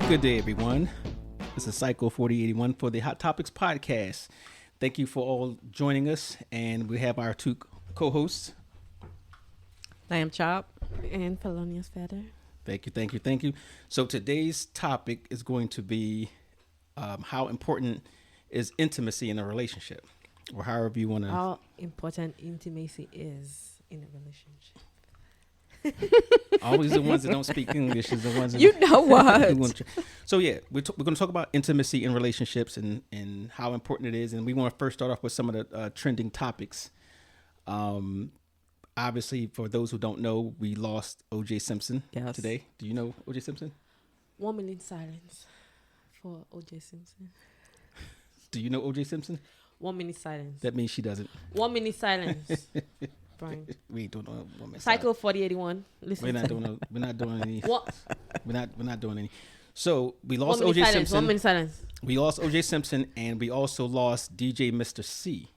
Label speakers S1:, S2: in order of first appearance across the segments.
S1: Good day, everyone. This is Psycho 4081 for the Hot Topics podcast. Thank you for all joining us, and we have our two co-hosts.
S2: I am Chop
S3: and Felonious Feather.
S1: Thank you. So today's topic is going to be how important is intimacy in a relationship, or however you want to.
S3: How important intimacy is in a relationship.
S1: Always the ones that don't speak English is the ones that
S2: you know what.
S1: So yeah, we're going to talk about intimacy in relationships and how important it is, and we want to first start off with some of the trending topics. Obviously, for those who don't know, we lost O.J. Simpson today. Do you know O.J. Simpson?
S3: 1 minute silence for O.J. Simpson.
S1: Do you know O.J. Simpson?
S3: 1 minute silence.
S1: That means she doesn't.
S3: 1 minute silence. Brian.
S1: We ain't doing 1 minute.
S3: Cycle 4081. Listen.
S1: We're not doing any.
S3: What?
S1: We're not doing any. So we lost O.J. Simpson.
S3: 1 minute silence.
S1: We lost O.J. Simpson, and we also lost DJ Mr. C.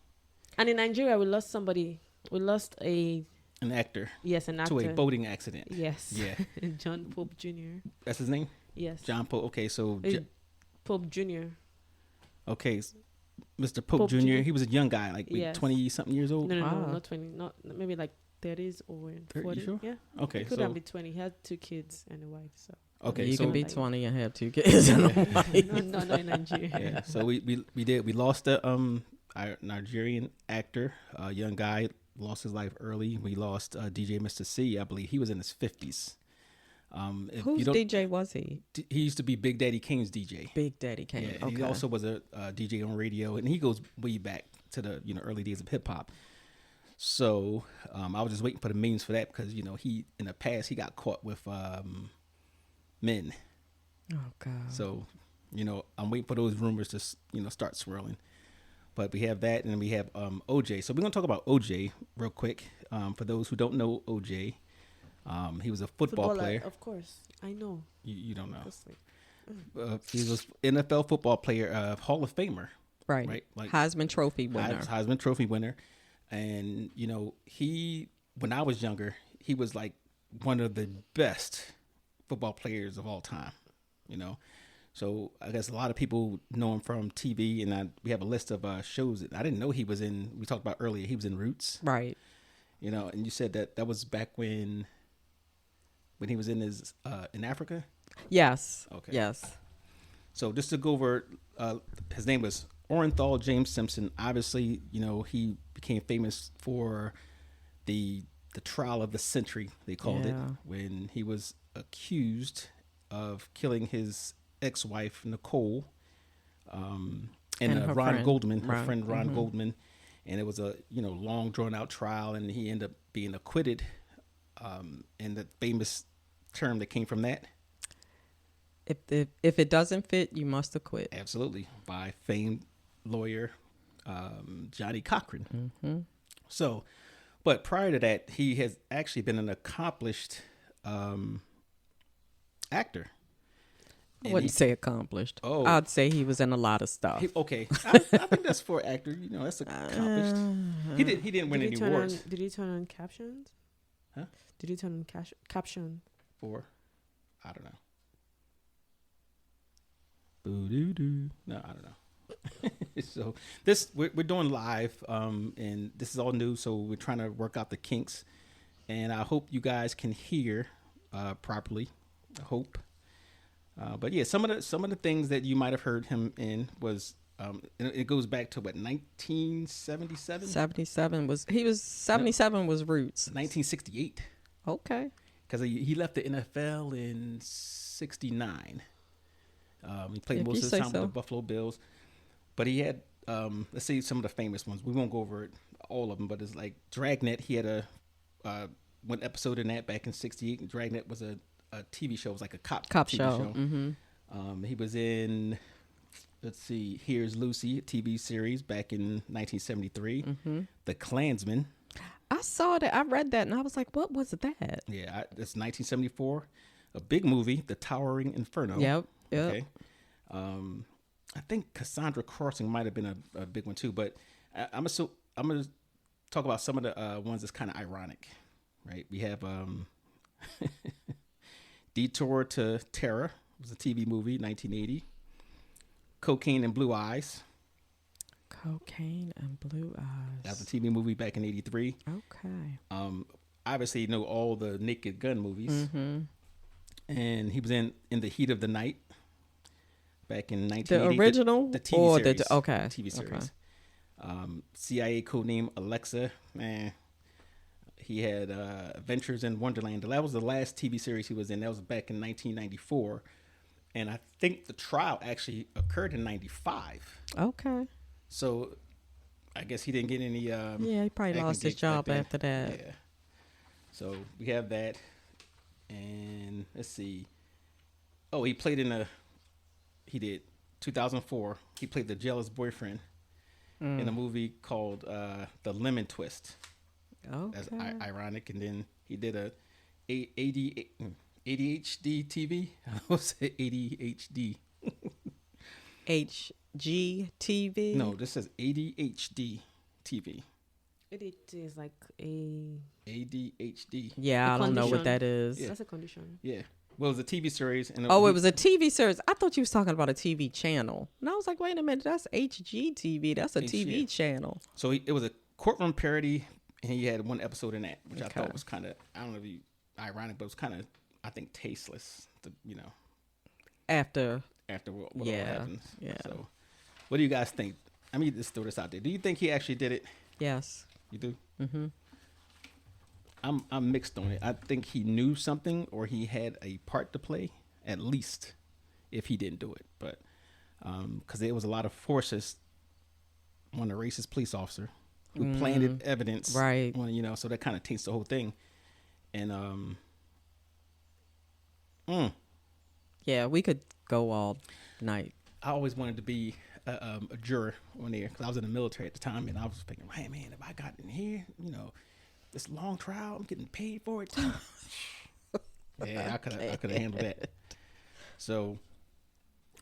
S3: And in Nigeria, we lost somebody. We lost an
S1: actor.
S3: Yes, an actor.
S1: To a boating accident.
S3: Yes.
S1: Yeah.
S3: John Pope Jr.
S1: That's his name?
S3: Yes.
S1: John Pope. Okay, so.
S3: Pope Jr.
S1: Okay, Mr. Pope Jr. He was a young guy, like 20-something years old?
S3: No, not 20. Not maybe like 30s or 40.
S1: Sure?
S3: Yeah.
S1: Okay,
S3: he could have been 20. He had 2 kids and a wife, so.
S1: Okay,
S2: you
S1: so
S2: can be 20 and have 2 kids and a wife.
S3: no, in Nigeria.
S1: Yeah, so we lost the our Nigerian actor, young guy, lost his life early. We lost DJ Mr. C. I believe he was in his 50s.
S2: Whose DJ was he?
S1: He used to be Big Daddy Kane's DJ.
S2: Big Daddy Kane.
S1: Yeah,
S2: okay.
S1: He also was a DJ on radio, and he goes way back to the early days of hip hop. So I was just waiting for the memes for that because he in the past he got caught with men.
S2: Oh God.
S1: So I'm waiting for those rumors to start swirling. But we have that, and then we have OJ. So we're gonna talk about OJ real quick. For those who don't know OJ. He was a football player.
S3: Of course, I know.
S1: You don't know. He was NFL football player, Hall of Famer.
S2: Right. Like Heisman Trophy winner.
S1: Heisman Trophy winner. And, when I was younger, he was like one of the best football players of all time, So I guess a lot of people know him from TV, and we have a list of shows that I didn't know he was in. We talked about earlier, he was in Roots.
S2: Right.
S1: And you said that was back when he was in in Africa?
S2: Yes.
S1: Okay.
S2: Yes. So
S1: just to go over, his name was Orenthal James Simpson. Obviously, he became famous for the trial of the century, they called it, when he was accused of killing his ex-wife, Nicole, and Ron
S2: friend.
S1: Goldman, her friend Ron Goldman. And it was a, long drawn out trial, and he ended up being acquitted. And the famous term that came from that.
S2: If it doesn't fit, you must acquit.
S1: Absolutely. By famed lawyer, Johnny Cochran.
S2: Mm-hmm.
S1: So, but prior to that, he has actually been an accomplished actor.
S2: I wouldn't say accomplished.
S1: Oh.
S2: I'd say he was in a lot of stuff.
S1: I think that's for an actor. That's accomplished. He didn't win any awards.
S3: Did he turn on captions?
S1: Huh?
S3: Did he turn on caption?
S1: For? I don't know. Boo-doo-doo. No, I don't know. So we're doing live, and this is all new, so we're trying to work out the kinks, and I hope you guys can hear properly. I hope. But yeah, some of the things that you might have heard him in was it goes back to what, 1977?
S2: 77 was Roots.
S1: 1968.
S2: Okay.
S1: Because he left the NFL in '69. He played most of the time with the Buffalo Bills, but he had let's see some of the famous ones. We won't go over all of them, but it's like Dragnet. He had a one episode in that back in '68. Dragnet was a TV show. It was like a cop TV show.
S2: Mm-hmm.
S1: He was in, let's see, Here's Lucy, a TV series back in 1973.
S2: Mm-hmm.
S1: The Klansman.
S2: I saw that. I read that, and I was like, "What was that?"
S1: Yeah, that's 1974. A big movie, The Towering Inferno.
S2: Yep.
S1: Okay. I think Cassandra Crossing might have been a big one too, but I'm gonna talk about some of the ones that's kind of ironic, right? We have Detour to Terror. It was a TV movie, 1980. Cocaine and Blue Eyes.
S2: Cocaine and Blue Eyes.
S1: That was a TV movie back in 83.
S2: Okay.
S1: Obviously, you know all the Naked Gun movies.
S2: Mm-hmm.
S1: And he was in The Heat of the Night back in 1980.
S2: The original?
S1: The TV
S2: or
S1: series.
S2: Okay.
S1: TV series.
S2: Okay.
S1: CIA codename Alexa. Man, he had Adventures in Wonderland. That was the last TV series he was in. That was back in 1994. And I think the trial actually occurred in 95.
S2: Okay.
S1: So I guess he didn't get any.
S2: Yeah, he probably
S1: acting
S2: lost his
S1: gigs back
S2: job
S1: then.
S2: after that.
S1: Yeah. So we have that. And let's see. Oh, he did 2004. He played the jealous boyfriend in a movie called The Lemon Twist.
S2: Okay.
S1: That's ironic. And then he did a ADHD TV. I almost said ADHD.
S2: HGTV?
S1: No, this says ADHD TV.
S3: It is like a
S1: ADHD.
S2: Yeah,
S3: A
S2: I don't know what
S3: condition.
S2: that is.
S1: Yeah.
S3: That's a condition.
S1: Yeah. Well, it was a TV series. And
S2: Oh, it was a TV series. I thought you was talking about a TV channel. And I was like, wait a minute, that's HGTV. That's a TV
S1: yeah.
S2: channel.
S1: So it was a courtroom parody, and he had one episode in that, which I
S2: Okay.
S1: thought was kind of, I don't know if you, ironic, but it was kind of, I think, tasteless,
S2: After,
S1: after what all
S2: Yeah,
S1: happens.
S2: yeah.
S1: So what do you guys think? I mean, just throw this out there. Do you think he actually did it?
S2: yes.
S1: You do?
S2: Mm-hmm.
S1: I'm mixed on it. I think he knew something or he had a part to play, at least, if he didn't do it. But because there was a lot of forces on the racist police officer who planted evidence,
S2: Right.
S1: On, so that kind of taints the whole thing. And
S2: Yeah, we could go all night.
S1: I always wanted to be a juror on there because I was in the military at the time, and I was thinking, hey man, if I got in here, this long trial, I'm getting paid for it too. Yeah, I could have handled that. So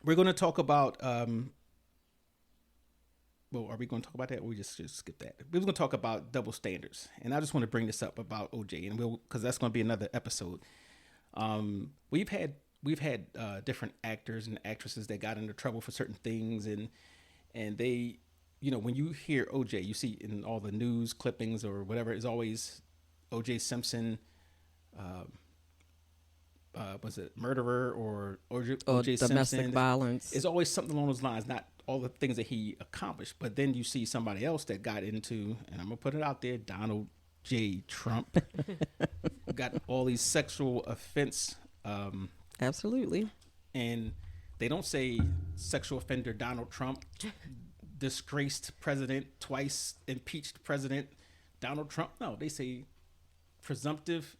S1: we're going to talk about. Well, are we going to talk about that? Or we just skip that. We're going to talk about double standards, and I just want to bring this up about OJ, and because that's going to be another episode. We've had different actors and actresses that got into trouble for certain things, and they, when you hear OJ, you see in all the news clippings or whatever, it's always OJ Simpson, was it murderer or OJ
S2: domestic
S1: Simpson?
S2: violence.
S1: It's always something along those lines, not all the things that he accomplished. But then you see somebody else that got into, and I'm gonna put it out there, Donald J. Trump, got all these sexual offense.
S2: Absolutely.
S1: And they don't say sexual offender Donald Trump, disgraced president, twice impeached president Donald Trump. No, they say presumptive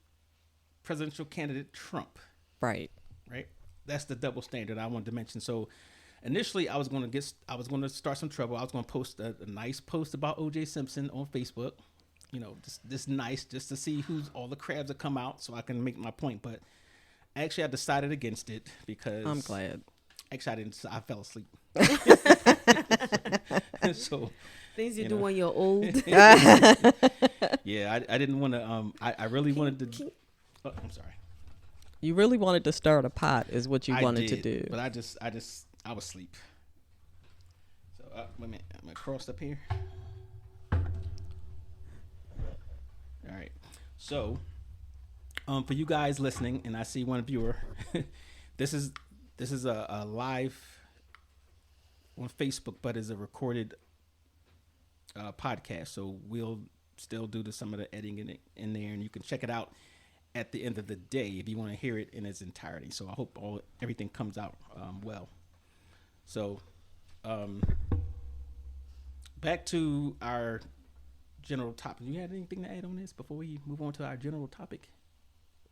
S1: presidential candidate Trump.
S2: Right.
S1: Right. That's the double standard I wanted to mention. So initially I was going to start some trouble. I was going to post a nice post about OJ Simpson on Facebook. This nice, just to see who's all the crabs that come out so I can make my point. But actually, I decided against it because
S2: I'm glad.
S1: Actually, I fell asleep. So
S3: Things you do when you're old.
S1: yeah, I didn't want to. I really wanted to. Oh, I'm sorry.
S2: You really wanted to stir the pot, is what you wanted to do.
S1: But I was asleep. So wait a minute, I'm gonna cross up here. All right. So, for you guys listening, and I see one viewer, this is a live on Facebook, but is a recorded podcast. So we'll still do some of the editing in there, and you can check it out at the end of the day if you want to hear it in its entirety. So I hope everything comes out well. So back to our general topic. You had anything to add on this before we move on to our general topic?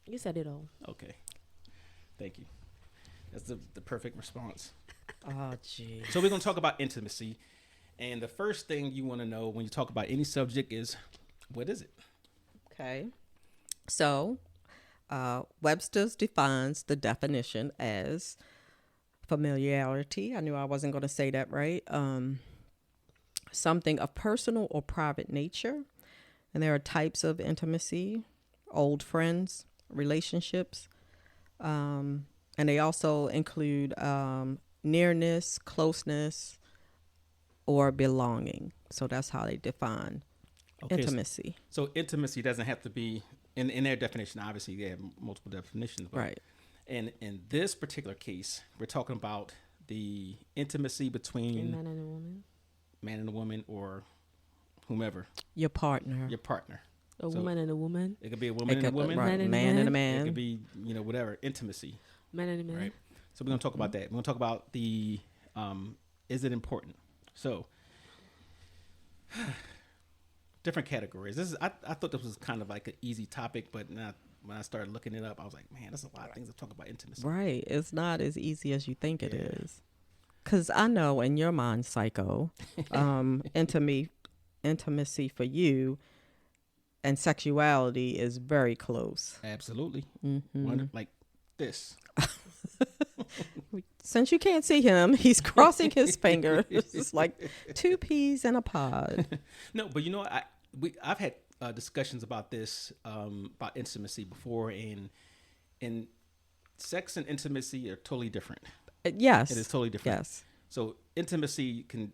S3: You said it all.
S1: Okay. Thank you. That's the perfect response.
S2: Oh, gee.
S1: So we're going to talk about intimacy. And the first thing you want to know when you talk about any subject is, what is it?
S2: Okay. So, Webster's defines the definition as familiarity. I knew I wasn't going to say that right. Something of personal or private nature. And there are types of intimacy: old friends, relationships, And they also include nearness, closeness, or belonging. So that's how they define
S1: Okay,
S2: intimacy.
S1: so intimacy doesn't have to be in their definition. Obviously, they have multiple definitions, but
S2: Right.
S1: in this particular case, we're talking about the intimacy
S3: A
S1: between
S3: man and a woman.
S1: man and a woman or whomever,
S2: Your partner.
S1: your partner.
S3: A
S1: So
S3: woman and a woman.
S1: it could be a
S2: It
S1: woman and a
S2: could-
S1: woman.
S2: right.
S3: Man and a
S2: Man and a
S3: man.
S1: It
S2: man.
S1: could be, whatever, intimacy,
S3: Man and a man.
S1: right? So we're going to talk about that. We're going to talk about the, is it important? So different categories. I thought this was kind of like an easy topic, but now when I started looking it up, I was like, man, there's a lot of things to talk about intimacy.
S2: Right. It's not as easy as you think it
S1: Yeah.
S2: is. Because I know in your mind, Psycho, intimacy for you and sexuality is very close.
S1: Absolutely.
S2: Mhm.
S1: Like this.
S2: Since you can't see him, he's crossing his fingers. It's like two peas in a pod.
S1: No, but I've had discussions about this, about intimacy before, and sex and intimacy are totally different.
S2: Yes.
S1: It is totally different.
S2: Yes.
S1: So intimacy can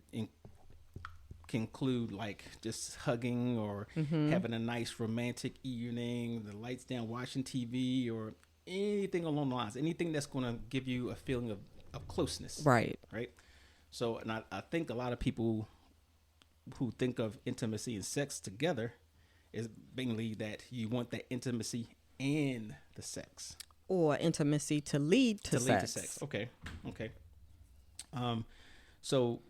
S1: include like just hugging or having a nice romantic evening, the lights down, watching TV, or anything along the lines. Anything that's going to give you a feeling of closeness.
S2: Right.
S1: Right. So, and I think a lot of people who think of intimacy and sex together is mainly that you want that intimacy and the sex.
S2: Or intimacy to lead to
S1: Lead to
S2: sex.
S1: sex. Okay. So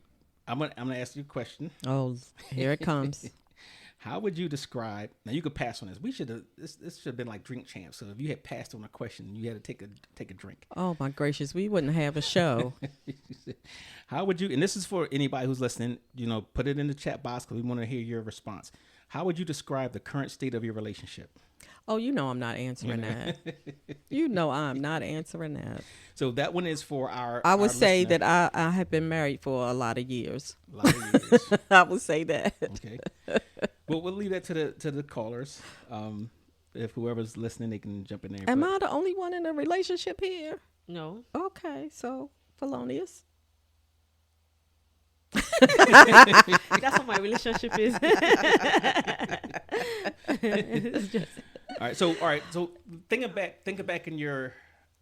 S1: I'm gonna ask you a question.
S2: Oh, here it comes.
S1: How would you describe? Now you could pass on this. We should have this should have been like drink champs. So if you had passed on a question, you had to take a drink.
S2: Oh my gracious, we wouldn't have a show.
S1: How would you? And this is for anybody who's listening. Put it in the chat box because we want to hear your response. How would you describe the current state of your relationship?
S2: Oh, I'm not answering that. I'm not answering that.
S1: So that one is for our.
S2: I would
S1: our
S2: say
S1: listener.
S2: that I have been married for a lot of years.
S1: A lot of years.
S2: I would say that.
S1: Okay. Well, we'll leave that to the callers. If whoever's listening, they can jump in there.
S2: Am
S1: But-
S2: I the only one in a relationship here?
S3: No.
S2: Okay, so Felonious.
S3: That's what my relationship is. It's just
S1: All right. So thinking back in your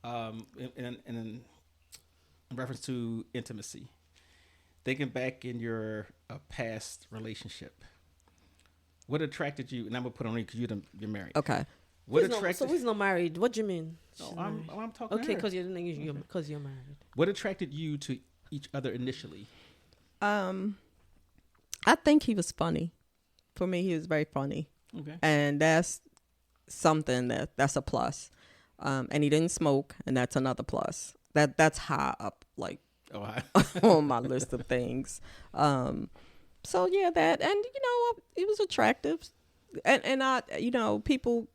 S1: in reference to intimacy, thinking back in your past relationship, what attracted you? And I'm gonna put on you because you're married.
S2: Okay.
S1: What
S3: Who's not-
S1: attracted?
S3: so who's not married? What do you mean?
S1: No,
S3: She's
S1: I'm
S3: married.
S1: talking.
S3: Okay,
S1: to her.
S3: because you're married.
S1: What attracted you to each other initially?
S2: I think he was funny. For me, he was very funny.
S1: Okay.
S2: And that's something that's a plus. And he didn't smoke, and that's another plus. That's high up, like
S1: Oh,
S2: on my list of things. So yeah, that, and he was attractive, and I, people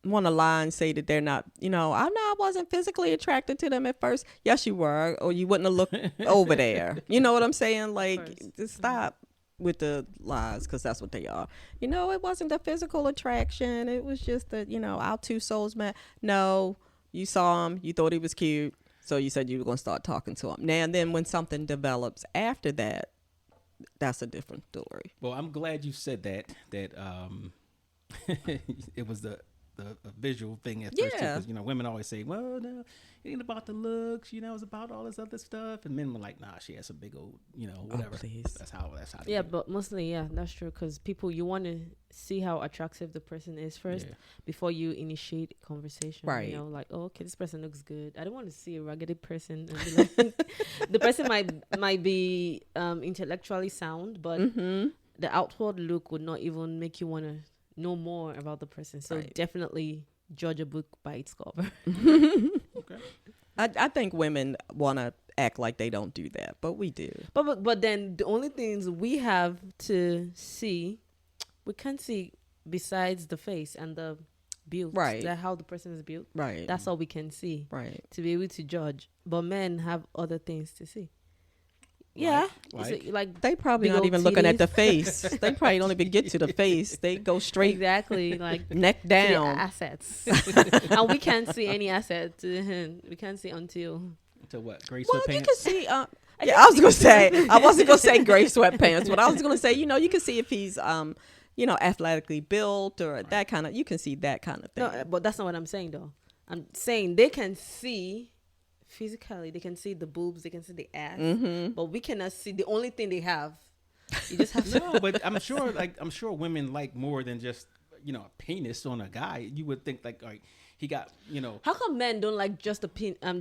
S2: want to lie and say that they're not. I wasn't physically attracted to them at first. Yes, you were, or you wouldn't have looked over there. You know what I'm saying? Like,
S3: First.
S2: just stop with the lies, because that's what they are. It wasn't the physical attraction. It was just that our two souls met. No, you saw him, you thought he was cute, so you said you were going to start talking to him. Now and then, when something develops after that, that's a different story.
S1: well, I'm glad you said that. That it was the visual thing at first,
S2: Yeah.
S1: because women always say, "Well, no, it ain't about the looks. It's about all this other stuff." And men were like, "Nah, she has a big old, whatever."
S2: please.
S1: That's how. They
S3: Yeah,
S1: do it.
S3: but mostly, yeah, that's true. Because you want to see how attractive the person is first
S1: Yeah.
S3: before you initiate conversation.
S2: Right.
S3: Like, oh, okay, this person looks good. I don't want to see a raggedy person. And be like, the person might be intellectually sound, but the outward look would not even make you want to know more about the person. So
S2: Right.
S3: definitely judge a book by its cover.
S1: Okay.
S2: I think women want to act like they don't do that, but we do.
S3: But then the only things we have to see, we can't see besides the face and the build.
S2: Right.
S3: How the person is built.
S2: Right.
S3: That's all we can see
S2: right.
S3: to be able to judge. But men have other things to see. Yeah.
S1: Like?
S3: Like
S2: They probably
S3: big
S2: not
S3: old
S2: even looking at
S3: titties.
S2: the face. They probably don't even get to the face. They go straight
S3: exactly like
S2: neck
S3: to the
S2: down.
S3: assets, and we can't see any assets. We can't see until.
S1: To what? Gray
S2: Well,
S1: sweatpants?
S2: you can see. Yeah, I was gonna say. I wasn't gonna say gray sweatpants, but I was gonna say, you can see if he's, athletically built or that kind of. You can see that kind of thing.
S3: No, but that's not what I'm saying though. I'm saying they can see physically. They can see the boobs. They can see the ass. But we cannot see the only thing they have. You just have to.
S1: No, but I'm sure women like more than just a penis on a guy. You would think like, all right, he got
S3: How come men don't like just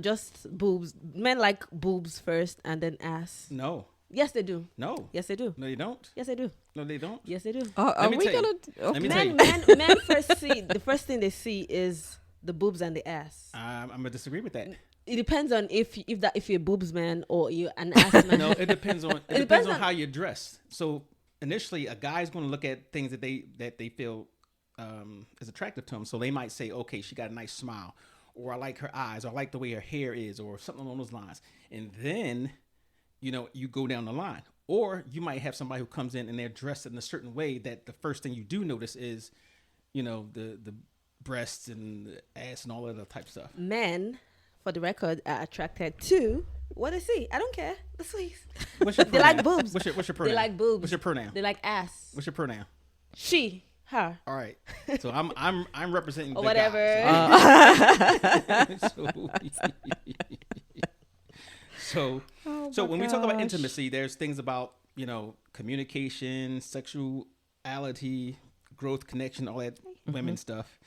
S3: just boobs? Men like boobs first and then ass.
S1: No,
S3: Yes, they do.
S1: no,
S3: Yes, they do.
S1: no, they don't.
S3: Yes, they do.
S1: No, they don't.
S3: Yes, they do.
S2: Are
S1: me
S2: we
S1: tell you.
S2: gonna?
S1: Let me
S2: Okay.
S1: tell you.
S3: Men first see the first thing they see is the boobs and the ass.
S1: I'm gonna disagree with that.
S3: It depends on if you're a boobs man or you're an ass man.
S1: No, it depends on
S3: depends on-
S1: how you're dressed. So initially, a guy's going to look at things that they feel is attractive to him. So they might say, okay, she got a nice smile, or I like her eyes, or I like the way her hair is, or something along those lines. And then, you go down the line. Or you might have somebody who comes in and they're dressed in a certain way that the first thing you do notice is, the breasts and the ass and all of that type of stuff.
S3: Men, for the record, are attracted to what they see. I don't care. The sleeves.
S1: What's your
S3: They
S1: pronoun?
S3: like boobs.
S1: What's your pronoun?
S3: They like boobs.
S1: What's your pronoun?
S3: They like ass.
S1: What's your pronoun?
S3: She, her,
S1: All right. So I'm representing
S3: or
S1: the
S3: whatever.
S1: guys. So when we talk about intimacy, there's things about communication, sexuality, growth, connection, all that women stuff,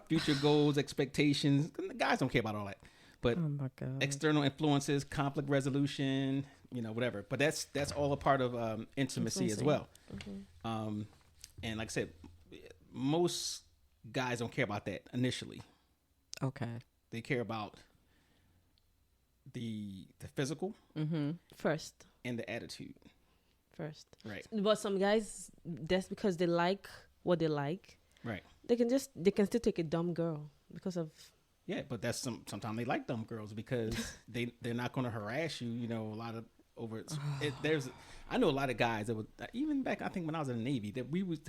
S1: future goals, expectations. The guys don't care about all that, but
S2: Oh my God.
S1: external influences, conflict resolution, whatever. But that's all a part of intimacy as well. And like I said, most guys don't care about that initially.
S2: Okay.
S1: They care about the physical
S3: First.
S1: and the attitude. Right.
S3: But some guys, that's because they like what they like.
S1: Right.
S3: They can still take a dumb girl because of.
S1: Yeah, but that's sometimes they like dumb girls because they're not going to harass you. A lot of I know a lot of guys that would, even back, I think when I was in the Navy, that we would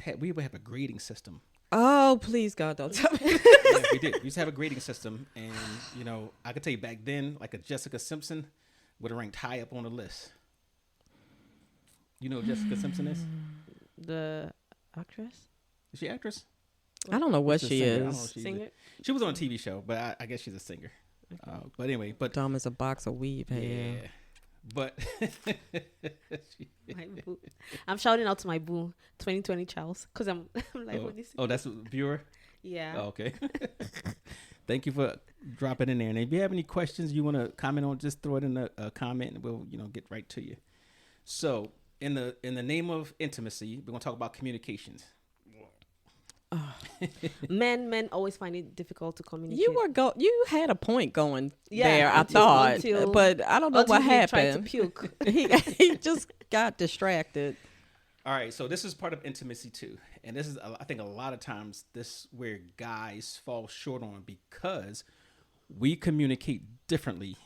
S1: have a grading system.
S2: Oh, please, God, don't tell me.
S1: Yeah, we did. We used to have a grading system, and I could tell you back then, like a Jessica Simpson would have ranked high up on the list. You know who Jessica Simpson is?
S3: The actress?
S1: Is she an actress?
S2: I don't know what
S1: She's a
S2: she
S1: singer. I don't know
S2: is.
S1: if she's
S3: Singer?
S1: She was on a TV show, but I guess she's a singer. But anyway,
S2: Dumb as a box of weave.
S1: yeah.
S2: Hey.
S1: But
S3: My boo. I'm shouting out to my boo, 2020 Charles, because I'm like, what is it?
S1: oh, that's a viewer.
S3: Yeah.
S1: Oh, okay. Thank you for dropping in there. And if you have any questions you want to comment on, just throw it in the comment, and we'll get right to you. So, in the name of intimacy, we're gonna talk about communications.
S3: Men always find it difficult to communicate.
S2: You had a point going
S3: Yeah,
S2: there, I
S3: until-
S2: thought,
S3: until-
S2: but I don't know what
S3: he tried to
S2: happened.
S3: puke.
S2: he just got distracted.
S1: All right, so this is part of intimacy too, and this is, I think, a lot of times this where guys fall short on because we communicate differently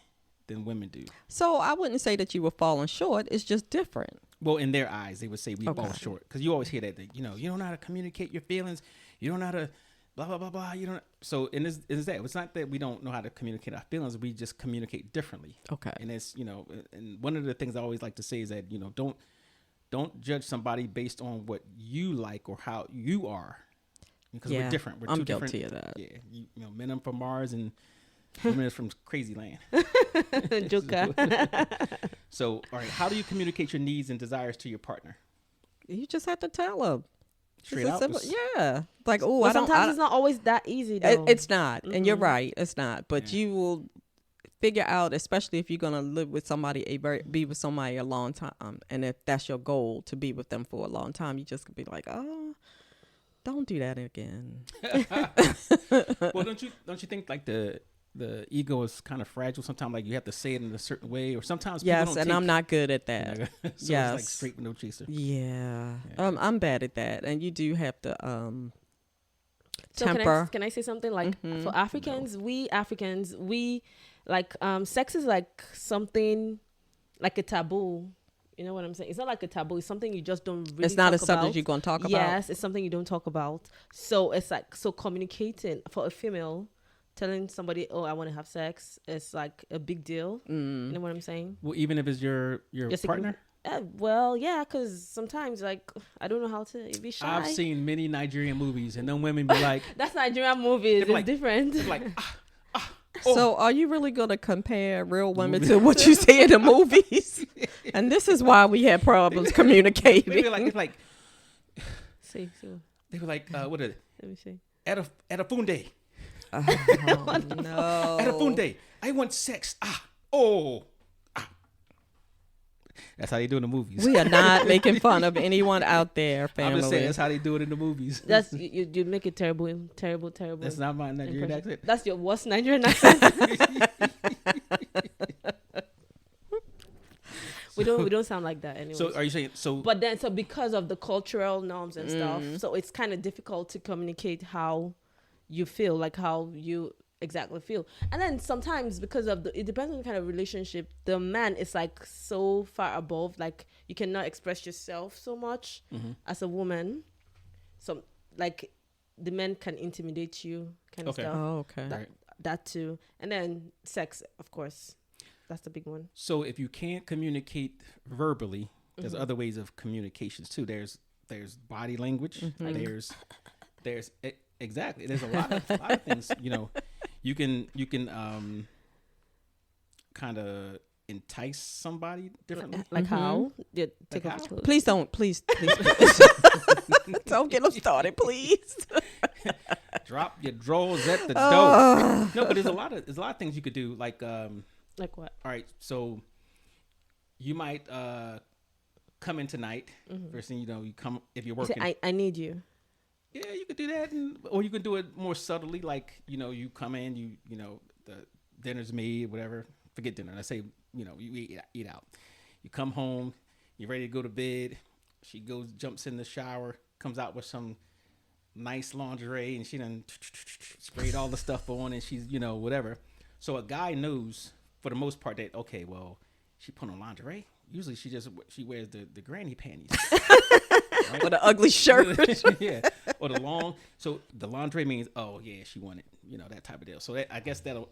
S1: than women do.
S2: So I wouldn't say that you were falling short. It's just different.
S1: Well, in their eyes, they would say we
S2: Okay.
S1: fall short because you always hear that you don't know how to communicate your feelings, you don't know how to blah blah blah blah. You don't. So, and is that it's not that we don't know how to communicate our feelings. We just communicate differently.
S2: Okay.
S1: And it's and one of the things I always like to say is that don't judge somebody based on what you like or how you are, because we're different. We're
S2: I'm
S1: two
S2: guilty
S1: different.
S2: of that.
S1: Yeah, men are from Mars and women are from crazy land.
S3: Joker.
S1: So, all right, how do you communicate your needs and desires to your partner?
S2: You just have to tell them.
S1: Straight out.
S2: Yeah. Like, oh,
S3: But
S2: I don't.
S3: sometimes it's not always that easy, though.
S2: It's not, and you're right. It's not. But
S1: Yeah.
S2: you will figure out, especially if you're gonna live with somebody, be with somebody a long time, and if that's your goal to be with them for a long time, you just could be like, oh, don't do that again.
S1: Well, don't you think like the ego is kind of fragile sometimes? Like you have to say it in a certain way, or sometimes people
S2: Yes,
S1: don't
S2: and
S1: take,
S2: I'm not good at that.
S1: so
S2: Yes.
S1: it's like straight with no chaser.
S2: Yeah. I'm bad at that, and you do have to
S3: So
S2: temper.
S3: can I say something? Like
S2: Mhm.
S3: for Africans, we like sex is like something like a taboo You know what I'm saying? It's not like a taboo. It's something you just don't really
S2: It's not a
S3: talk
S2: subject
S3: about.
S2: you're going to talk about.
S3: Yes, it's something you don't talk about. So it's like, so communicating for a female, telling somebody, oh, I want to have sex, is like a big deal. You know what I'm saying?
S1: Well, even if it's your partner?
S3: Well, yeah, because sometimes, like, I don't know how to be shy.
S1: I've seen many Nigerian movies, and them women be like...
S3: That's Nigerian movies. It's
S1: like,
S3: different.
S1: They're like,
S2: So are you really going to compare real women to what you see in the movies? And this is why we have problems communicating.
S1: They be like, it's like...
S3: See.
S1: They were like, what is it?
S3: Let me see.
S1: At a funde.
S2: Oh, no.
S1: At a funde. I want sex. Oh. That's how they do in the movies.
S2: We are not making fun of anyone out there, family.
S1: I'm just saying that's how they do it in the movies.
S3: That's you make it terrible.
S1: That's not my Nigerian accent.
S3: That's your worst Nigerian accent. We don't sound like that anyway.
S1: So are you saying so?
S3: But then, so because of the cultural norms and stuff, so it's kind of difficult to communicate how you feel, like how you exactly feel. And then sometimes because of it depends on the kind of relationship, the man is like so far above, like you cannot express yourself so much as a woman. So like the men can intimidate you, kind of stuff.
S2: Oh, okay.
S3: That too. And then sex, of course. That's the big one.
S1: So if you can't communicate verbally, there's other ways of communications too. There's body language. There's exactly. There's a lot of things. You know, you can kind of entice somebody differently.
S3: Like how? Yeah, take
S1: Like
S3: off
S1: how?
S3: your clothes.
S2: Please don't. Please. Don't get them started, please.
S1: Drop your drawers at the door. No, but there's a lot of things you could do. Like
S3: what?
S1: all right, so you might come in tonight. First thing you know, you come if you're working.
S3: I need you.
S1: Yeah, you could do that, or you could do it more subtly. Like you come in, you know the dinner's made, whatever. Forget dinner. I say you eat out. You come home, you're ready to go to bed. She jumps in the shower, comes out with some nice lingerie, and she done sprayed all the stuff on, and she's whatever. So a guy knows for the most part that okay, well, she put on lingerie. Usually she wears the granny panties. Right?
S2: Or the ugly shirt.
S1: Yeah, or the long. So the lingerie means oh yeah, she wanted that type of deal. So I guess that'll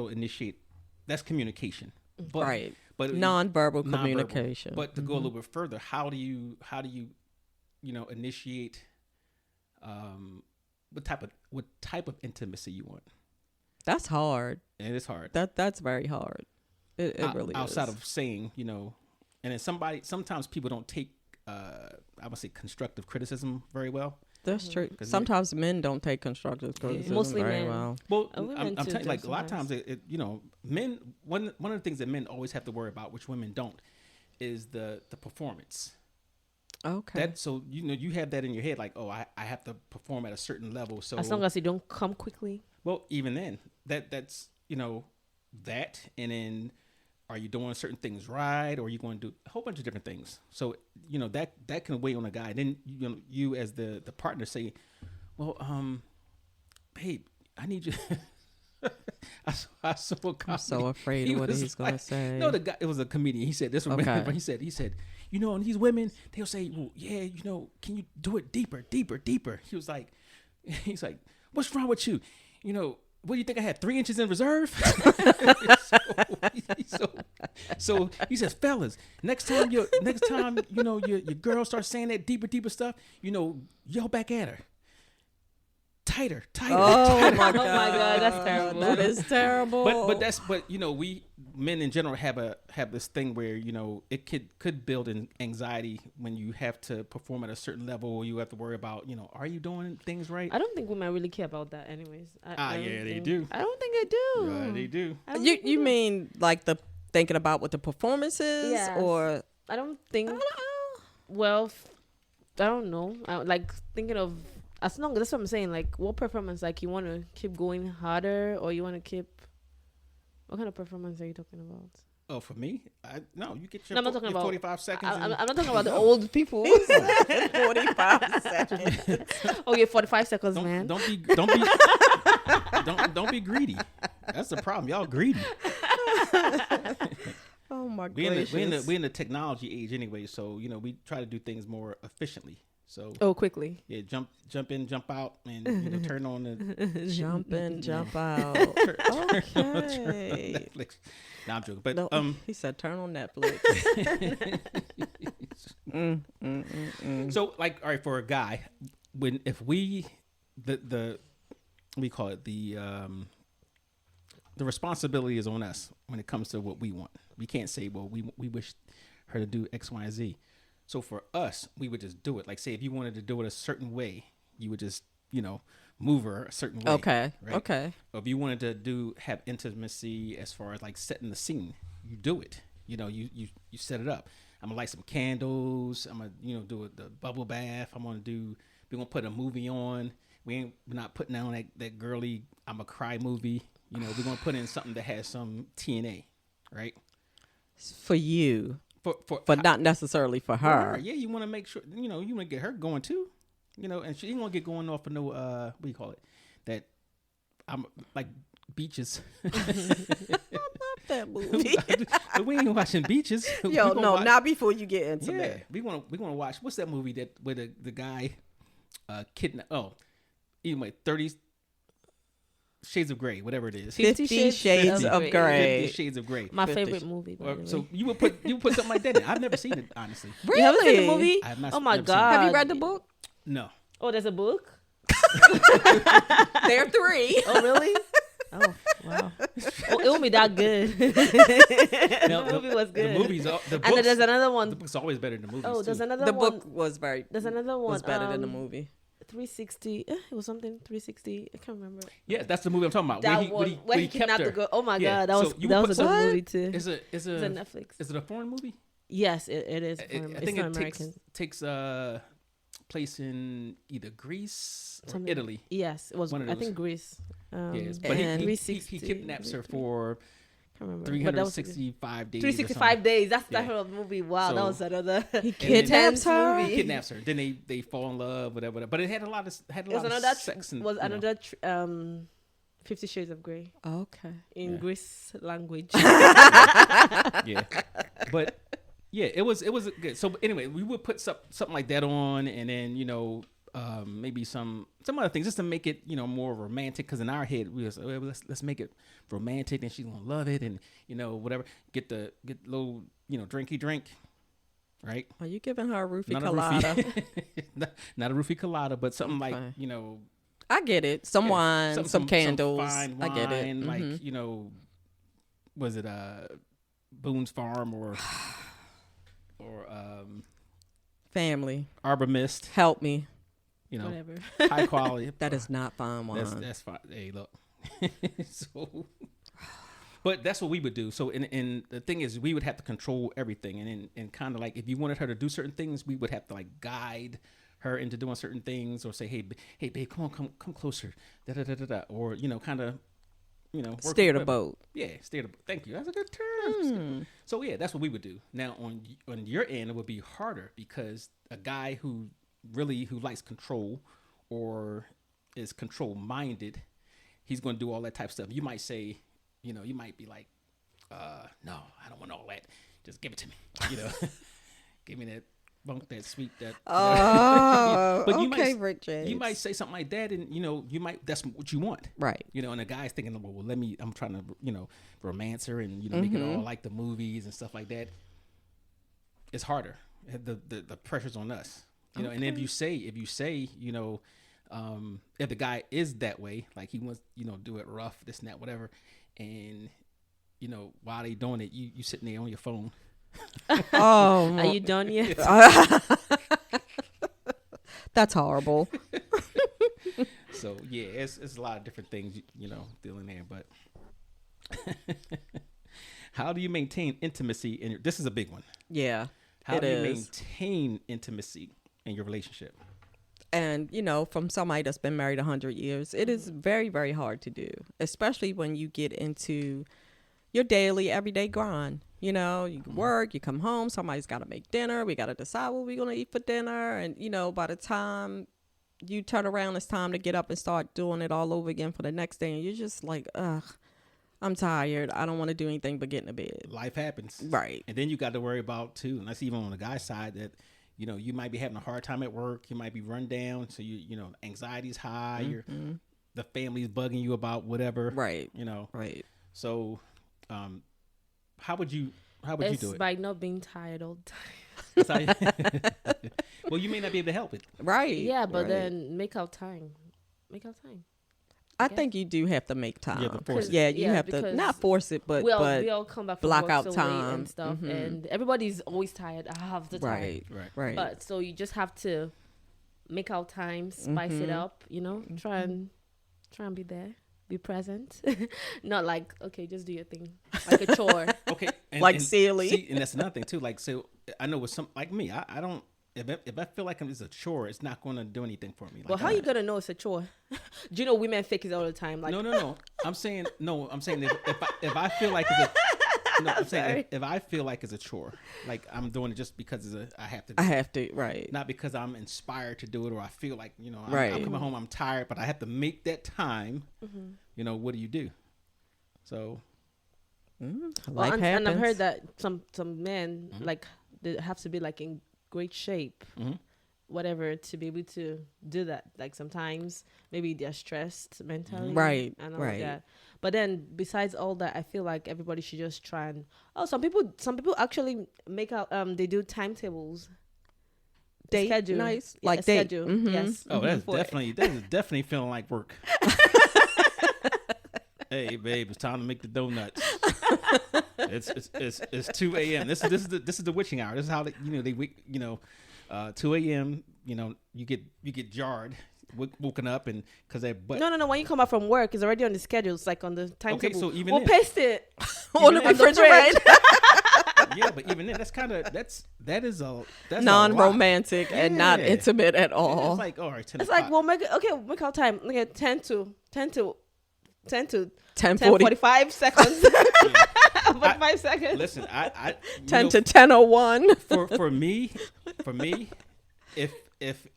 S1: initiate. That's communication,
S2: Right.
S1: But
S2: nonverbal communication.
S1: But to go a little bit further, how do you initiate? What type of intimacy you want?
S2: That's hard.
S1: And it's hard.
S2: That's very hard. It really
S1: outside
S2: is.
S1: of saying and then sometimes people don't take I would say constructive criticism very well.
S2: That's true. Sometimes men don't take constructive criticism
S3: Mostly
S2: very
S3: men.
S2: well.
S1: Well, I'm telling you, like a lot of times, men. One of the things that men always have to worry about, which women don't, is the performance.
S2: Okay.
S1: So you have that in your head, like, oh, I have to perform at a certain level. So
S3: as long as you don't come quickly.
S1: Well, even then, that's that, and then are you doing certain things right, or are you going to do a whole bunch of different things? So that can weigh on a guy. Then you as the partner say, well, babe, I need you. I'm
S2: so afraid of what he's going to say.
S1: No, the guy, it was a comedian. He said this.
S2: Okay.
S1: He said, and these women, they'll say, well, yeah, can you do it deeper? He's like, what's wrong with you? What do you think I had 3 inches in reserve? so he says, fellas, next time your girl starts saying that deeper stuff, yell back at her. Tighter.
S2: Oh my god,
S3: that's terrible.
S2: That is terrible.
S1: But we men in general have this thing where it could build in anxiety when you have to perform at a certain level, or you have to worry about are you doing things right?
S3: I don't think women really care about that, anyways.
S1: They do.
S3: I don't think they do.
S1: Yeah, they do.
S2: You mean like the thinking about what the performance is,
S3: yes.
S2: or
S3: I don't think. Well, I don't know. Like thinking of. As long that's what I'm saying. Like, what performance? Like, you want to keep going harder, or you want to keep? What kind of performance are you talking about?
S1: Oh, for me, you get your,
S3: I'm not talking about
S1: 45 seconds.
S3: I'm not talking about the old people.
S2: 45 seconds.
S3: Okay, 45 seconds, man.
S1: Don't be greedy. That's the problem. Y'all greedy.
S2: Oh Oh my
S1: we
S2: gracious.
S1: in the technology age anyway, so we try to do things more efficiently. So
S3: quickly.
S1: yeah, jump in, jump out, and turn on the
S2: Jump in, jump out.
S1: turn on
S2: Okay.
S1: Netflix. Nah, I'm joking, but
S2: No, he said turn on Netflix.
S1: So like, all right, for a guy, if we the we call it the responsibility is on us when it comes to what we want. We can't say, well, we wish her to do X, Y, and Z. So for us, we would just do it. Like, say, if you wanted to do it a certain way, you would just, move her a certain way.
S2: Okay.
S1: Right?
S2: Okay.
S1: Or if you wanted to have intimacy as far as like setting the scene, you do it. You set it up. I'm gonna light some candles. I'm gonna, do the bubble bath. We're gonna put a movie on. We're not putting on that girly I'm a cry movie. We're gonna put in something that has some TNA, right?
S2: For you.
S1: For
S2: Not necessarily for her.
S1: Yeah, you want to make sure, you want to get her going too, and she ain't gonna get going off of no, what do you call it? That I'm like beaches.
S2: I love that movie.
S1: But we ain't watching beaches.
S2: Yo, no, not before you get into that.
S1: Yeah, we want to watch. What's that movie that where the guy kidnapped? Oh, anyway, 30 Shades of Grey, whatever it is.
S2: 50 Shades of Grey.
S1: 50 Shades of Grey.
S3: My favorite movie.
S1: So you would put something like that in. I've never seen it, honestly.
S2: Really?
S3: You haven't seen the movie?
S1: I have not.
S3: Oh my
S1: never seen it.
S3: god!
S2: Have you read the book?
S1: No.
S3: Oh, there's a book.
S2: There are 3.
S3: Oh really? Oh wow! Oh, it won't be that good. The movie was good.
S1: The movies, the
S3: And
S1: books,
S3: then there's another one.
S1: the book's always better than the movies.
S3: Oh, there's
S1: too.
S3: another
S2: The
S3: one.
S2: book was
S3: There's another one.
S2: was better than the movie.
S3: 360. It was something 360. I can't remember.
S1: Yeah, that's the movie I'm talking about.
S3: That where he
S1: kept
S3: kidnapped
S1: her.
S3: the girl. Oh my
S1: Yeah,
S3: god, that
S1: so
S3: was
S1: you
S3: that
S1: would
S3: was a
S1: put
S3: good
S2: some-
S3: movie too.
S1: It's a
S3: It's on Netflix.
S1: Is it a foreign movie?
S3: Yes, it is.
S1: I
S3: It's
S1: think
S3: not
S1: it
S3: American.
S1: takes place in either Greece or
S3: Something-
S1: Italy.
S3: Yes, it was.
S1: One of
S3: I
S1: those.
S3: think Greece.
S1: Yes, but
S2: and
S1: he
S3: 360.
S1: kidnaps her for
S3: Can't remember. But that was
S1: 365 days.
S3: 365 days. That's the
S1: Yeah.
S3: whole movie. Wow,
S1: So-
S3: that was another.
S2: He
S1: kidnaps
S2: kidnaps her.
S3: movie.
S1: He kidnaps her. Then they fall in love, whatever. But it had a lot of
S3: It was another.
S1: sex and
S3: Was
S1: you know.
S3: another 50 Shades of Grey
S2: Okay.
S3: in
S1: Yeah.
S3: Greece language.
S1: Yeah, but yeah, it was good. So anyway, we would put something like that on, and then maybe some other things just to make it more romantic. Because in our head we was let's make it romantic, and she's gonna love it, and whatever. Get little drinky drink, right?
S2: Are you giving her a roofie
S1: Not a
S2: colada?
S1: roofie, not a roofie colada, but something like
S2: Okay. I get it. Some wine, some candles.
S1: fine wine,
S2: I get it.
S1: like
S2: Mhm.
S1: Was it Boone's Farm or
S2: Family.
S1: Arbor Mist?
S2: Help me.
S3: Whatever.
S1: High quality.
S2: That is not fine wine.
S1: That's fine. Hey, look. But that's what we would do. So, and the thing is, we would have to control everything, and kind of like if you wanted her to do certain things, we would have to like guide her into doing certain things, or say, hey, babe, come closer, da da da da da, or kind of, work
S2: Steer the
S1: with-
S2: boat.
S1: Yeah, steer the boat. Thank you. That's a good term. So yeah, that's what we would do. Now on your end, it would be harder because a guy who likes control or is control minded, he's going to do all that type of stuff. You might say, you might be like, no, I don't want all that. Just give it to me. Give me that bunk, that sweet, that.
S2: Oh,
S1: But
S2: okay, Rick James.
S1: You might say something like that, and that's what you want,
S2: Right.
S1: and the guy's thinking, well, I'm trying to, romance her and make it all like the movies and stuff like that. It's harder. The pressure's on us, And if you say, if the guy is that way, like he wants, do it rough, this and that, whatever, and while they doing it, you sitting there on your phone.
S2: Oh,
S3: Are you done yet?
S2: that's horrible.
S1: So yeah, it's a lot of different things, dealing there. But how do you maintain intimacy in this is a big one.
S2: Yeah,
S1: How
S2: it
S1: do you
S2: is.
S1: maintain intimacy in your relationship?
S2: And, from somebody that's been married 100 years, it is very, very hard to do, especially when you get into your daily, everyday grind. You work, you come home, somebody's got to make dinner. We got to decide what we're going to eat for dinner. And, by the time you turn around, it's time to get up and start doing it all over again for the next day. And you're just like, ugh, I'm tired. I don't want to do anything but get in the bed.
S1: Life happens.
S2: Right.
S1: And then you got to worry about too, and that's even on the guy's side, that you might be having a hard time at work, you might be run down, so anxiety's high, the family's bugging you about whatever.
S2: Right.
S1: Right. So how would you do it?
S3: It's by not being tired all the time.
S1: Well, you may not be able to help it.
S2: Right.
S3: Yeah, but
S2: right.
S3: then make out time.
S2: I think you do have to make time.
S1: You have to force it.
S2: Yeah, you have to not force it, but
S3: we all come back from
S2: block
S3: work
S2: out
S3: so late
S2: time
S3: and stuff, and everybody's always tired half the time.
S2: Right.
S3: But so you just have to make out time, spice it up. Try and be there, be present. Not like, okay, just do your thing like a chore.
S1: Okay,
S2: silly.
S1: See, and that's another thing too. Like, so I know with some like me, I don't. If I feel like it's a chore, it's not going to do anything for me. Like,
S3: well, how you gonna know it's a chore? Do you know women fake it all the time? Like,
S1: no. I'm saying if I feel like it's a I'm saying if I feel like it's a chore, like I'm doing it just because I have to.
S2: I have to, right?
S1: Not because I'm inspired to do it, or I feel like
S2: right.
S1: I'm coming home, I'm tired, but I have to make that time. What do you do? So,
S2: life happens.
S3: And I've heard that some men like they have to be like in great shape, whatever, to be able to do that. Like sometimes maybe they're stressed mentally,
S2: right,
S3: and all of that. But then besides all that, I feel like everybody should just try and some people actually make out they do timetables.
S2: Date
S3: schedule.
S2: Nice,
S3: Yeah,
S2: like date.
S3: schedule. Yes.
S1: Oh, that's definitely feeling like work. Hey, babe, it's time to make the donuts. It's 2 a.m. This is the witching hour. This is how they 2 a.m. You get jarred, woken up, and because they.
S3: No. When you come back from work, it's already on the schedule. It's like on the timetable.
S1: Okay, so even
S3: we'll
S1: then,
S3: paste it
S2: on the refrigerator.
S1: Yeah, but even then, that is
S2: non-romantic and not intimate at all.
S1: It's like, all right, 10
S3: It's
S1: o'clock.
S3: like, well, make our time. Like at 10 to
S2: 10:45
S3: seconds. 45 seconds.
S1: Listen, I
S2: 10 to 10:01.
S1: For me, if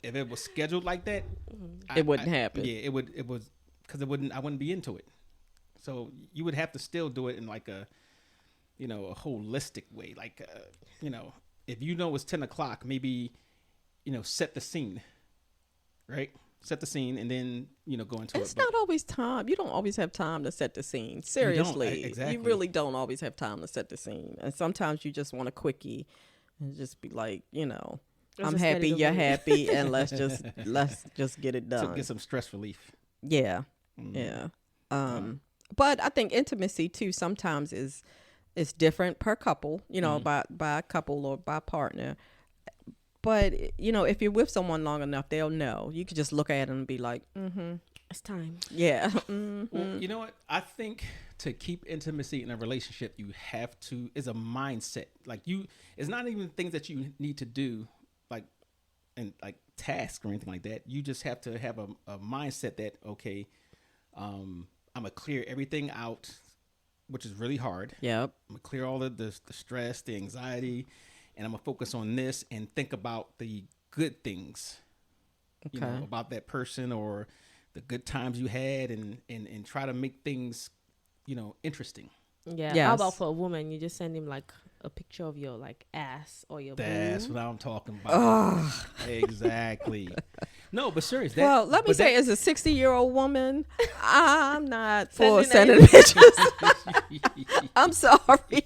S1: it was scheduled like that,
S2: it wouldn't happen.
S1: Yeah, it was because I wouldn't be into it. So you would have to still do it in like a holistic way. Like if it's 10 o'clock, maybe set the scene, right? Set the scene and then go into it.
S2: It's not always time. You don't always have time to set the scene. Seriously,
S1: exactly.
S2: You really don't always have time to set the scene. And sometimes you just want a quickie and just be like, I'm happy, you're happy, and let's just get it done.
S1: To get some stress relief.
S2: Yeah, yeah. But I think intimacy too sometimes is different per couple. By a couple or by partner. But, if you're with someone long enough, they'll know. You could just look at them and be like,
S3: it's time.
S2: Yeah.
S1: Well, you know what? I think to keep intimacy in a relationship, you have to, is a mindset. Like it's not even things that you need to do, like tasks or anything like that. You just have to have a mindset that, okay, I'm going to clear everything out, which is really hard.
S2: Yep.
S1: I'm going to clear all of the stress, the anxiety, and I'm going to focus on this and think about the good things, about that person or the good times you had and try to make things, interesting.
S3: Yeah.
S2: Yes.
S3: How about for a woman, you just send him like a picture of your like ass or your
S1: That's
S3: boob?
S1: what I'm talking about. Exactly. No, but seriously.
S2: Well, let me say, as a 60-year-old woman, I'm not for sending pictures. I'm sorry.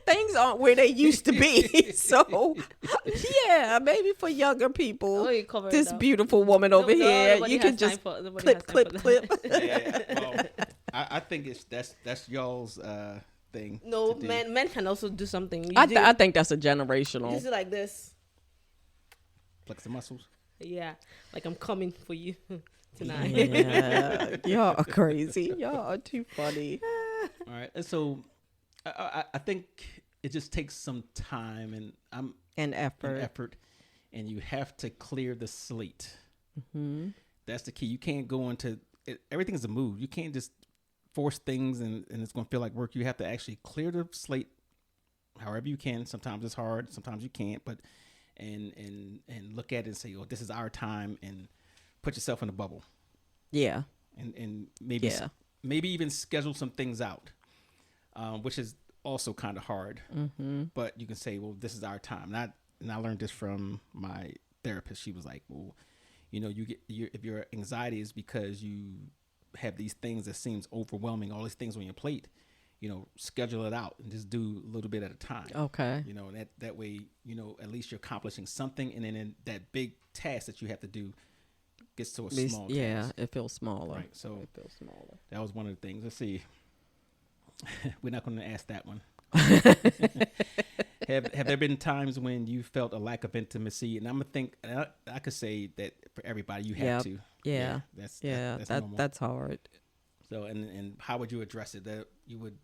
S2: Things aren't where they used to be. So, yeah, maybe for younger people, this beautiful woman over here, you can just clip.
S1: Yeah, well, I think that's y'all's thing.
S3: No, men can also do something.
S2: I think that's a generational.
S3: Just like this.
S1: Flex the muscles.
S3: Yeah, like I'm coming for you tonight.
S2: Yeah, y'all are crazy. Y'all are too funny.
S1: All right, and so I think it just takes some time and effort, and you have to clear the slate. Mm-hmm. That's the key. You can't go into it. Everything is a move. You can't just force things and it's going to feel like work. You have to actually clear the slate however you can. Sometimes it's hard. Sometimes you can't. But and look at it and say, oh, this is our time, and put yourself in a bubble.
S2: Yeah.
S1: And maybe even schedule some things out. which is also kind of hard. But you can say, well, this is our time. And I learned this from my therapist. She was like, well, you know, if your anxiety is because you have these things that seems overwhelming, all these things on your plate, you know, schedule it out and just do a little bit at a time.
S2: Okay.
S1: You know, that way, you know, at least you're accomplishing something, and then in that big task that you have to do gets to a small task.
S2: Yeah, it feels smaller.
S1: Right. So
S2: it feels smaller.
S1: that was one of the things. Let's see. We're not going to ask that one. Have there been times when you felt a lack of intimacy? And I'm gonna think I could say that for everybody you have to.
S2: Yeah.
S1: That's normal.
S2: That's hard.
S1: So and how would you address it? That you would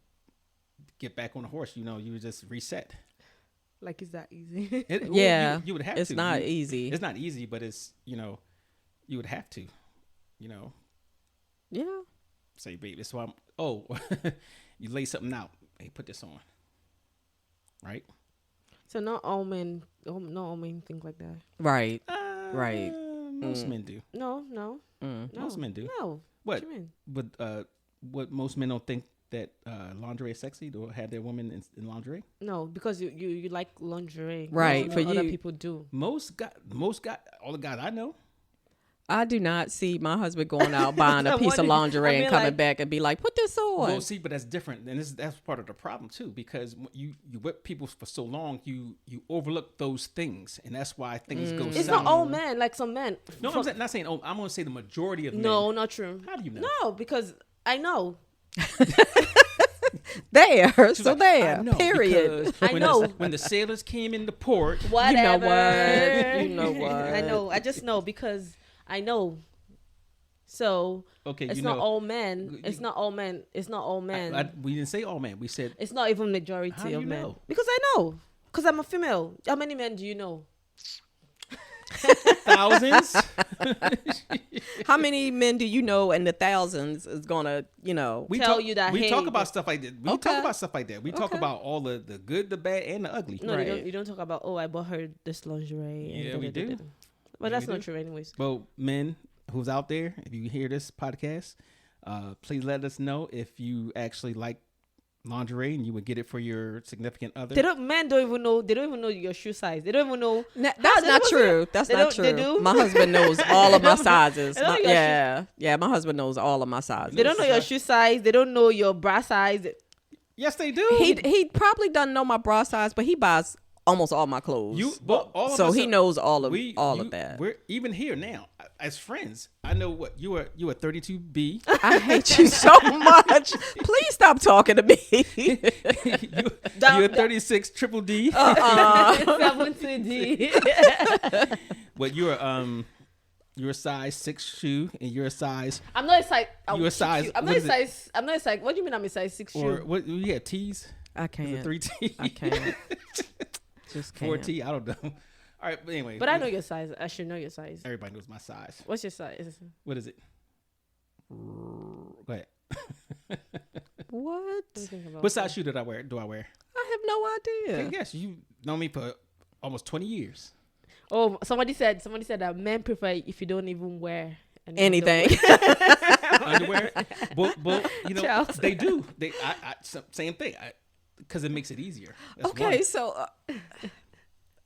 S1: get back on the horse. You know, you would just reset.
S3: Like, is that easy?
S1: You would have
S2: it's
S1: to.
S2: It's not easy.
S1: It's not easy, but it's, you know, you would have to. You know.
S2: Yeah.
S1: Say, babe, this is why you lay something out. Hey, put this on. Right.
S3: So not all men think like that.
S2: Right. Right.
S1: Most men do.
S3: No.
S1: Most men do.
S3: No.
S1: What
S3: you mean?
S1: But what most men don't think that lingerie is sexy to have their woman in lingerie.
S3: No, because you like lingerie.
S2: Right.
S3: Most
S2: For
S3: other
S2: you,
S3: people do.
S1: Most guys, all the guys I know.
S2: I do not see my husband going out buying a piece of lingerie and coming back and be like, put this on.
S1: Well, see, but that's different. And that's part of the problem, too, because you whip people for so long, you overlook those things. And that's why things go south.
S3: It's not all men, like some men.
S1: No, I'm not saying, I'm going to say the majority of men.
S3: No, not true.
S1: How do you know?
S3: No, because I know.
S2: There.
S1: She's
S2: So
S1: like,
S2: there.
S1: I know,
S2: Period.
S3: I know.
S1: When the sailors came into port.
S3: Whatever.
S2: You know what?
S3: I know. I just know because I know. So
S1: okay,
S3: it's not all men. It's not all men. It's not all men.
S1: We didn't say all men. We said
S3: it's not even majority
S1: how do
S3: of
S1: you
S3: men.
S1: know?
S3: Because I know. Because I'm a female. How many men do you know?
S1: Thousands.
S2: How many men do you know in the thousands is gonna, you know,
S1: We
S3: tell
S1: talk,
S3: you that
S1: we
S3: hey,
S1: talk about stuff like that. We
S2: Okay.
S1: talk about stuff like that. We talk
S2: Okay.
S1: about all the good, the bad, and the ugly.
S3: No,
S2: Right.
S3: you don't talk about I bought her this lingerie.
S1: Yeah, we do.
S3: But
S1: Yeah,
S3: that's
S1: we
S3: not
S1: do.
S3: true, anyways.
S1: Well, men who's out there, if you hear this podcast, please let us know if you actually like lingerie and you would get it for your significant other.
S3: Men don't even know. They don't even know your shoe size. They don't even know.
S2: That's
S3: they
S2: not
S3: don't-
S2: true. That's
S3: they
S2: not
S3: don't- they
S2: true.
S3: do?
S2: My husband knows all of my sizes.
S3: They don't know your
S2: Yeah. My husband knows all of my sizes.
S3: They don't know your shoe size. They don't know your bra size.
S1: Yes, they do.
S2: He probably doesn't know my bra size, but he buys almost all my clothes.
S1: All of
S2: so
S1: us
S2: he
S1: are-
S2: knows all of that.
S1: We're even here now as friends. I know what you are 32B.
S2: I hate you so much. Please stop talking to me.
S1: You're 36 triple D.
S3: 70D.
S1: But you're a size 6 shoe and you're a size
S3: I'm not a size.
S1: You a size-
S3: I'm
S1: what
S3: not a
S1: is it?
S3: size. I'm not a size. What do you mean I'm a size 6
S1: or
S3: shoe?
S1: what you have T's?
S2: I
S1: Is it
S2: can't.
S1: 3T?
S2: I can't. Just can't.
S1: 4T? I don't know. All right, but anyway.
S3: But I know your size. I should know your size.
S1: Everybody knows my size.
S3: What's your size?
S1: What is it? Go ahead.
S2: What?
S3: Let me think about
S1: What
S3: it.
S1: size shoe do I wear?
S2: I have no idea.
S1: Yes, you know me for almost 20 years.
S3: Oh, somebody said that men prefer if you don't even wear
S2: Anything.
S1: Underwear. But you know,
S3: Charles.
S1: they do. Same thing. Because it makes it easier. That's
S2: Okay,
S1: one.
S2: so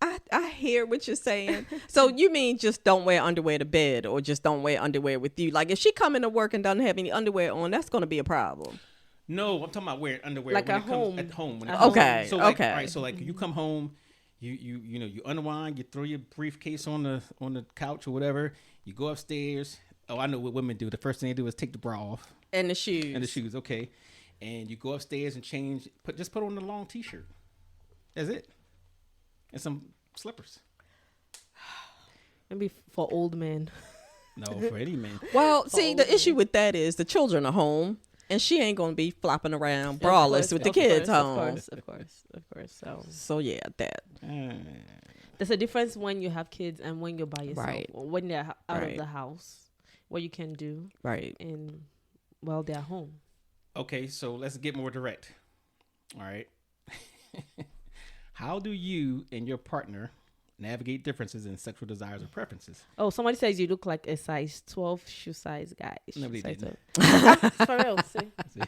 S2: I hear what you're saying. So you mean just don't wear underwear to bed, or just don't wear underwear with you? Like if she come into work and doesn't have any underwear on, that's going to be a problem.
S1: No, I'm talking about wearing underwear
S3: Like
S1: when
S3: at
S1: it comes
S3: home.
S1: at home. When it
S3: At
S1: comes
S3: home.
S2: Okay,
S1: So like,
S2: okay.
S1: all right, so like you come home, you unwind, you throw your briefcase on the couch or whatever. You go upstairs. Oh, I know what women do. The first thing they do is take the bra off
S2: And the shoes.
S1: and the shoes. Okay, and you go upstairs and change. Just put on the long t-shirt. That's it. And some slippers.
S3: Maybe for old men.
S1: No, for any man.
S2: Well, see, the issue with that is the children are home, and she ain't going to be flopping around braless with the kids home.
S3: Of course.
S2: So yeah, that.
S3: There's a difference when you have kids and when you're by yourself.
S2: Right.
S3: Or when they're out
S2: Right.
S3: of the house. What you can do.
S2: Right.
S3: And while they're home.
S1: Okay, so let's get more direct. All right. How do you and your partner navigate differences in sexual desires or preferences?
S3: Oh, somebody says you look like a size 12 shoe size guy.
S1: Nobody
S3: Size
S1: didn't.
S3: 12. For real, see?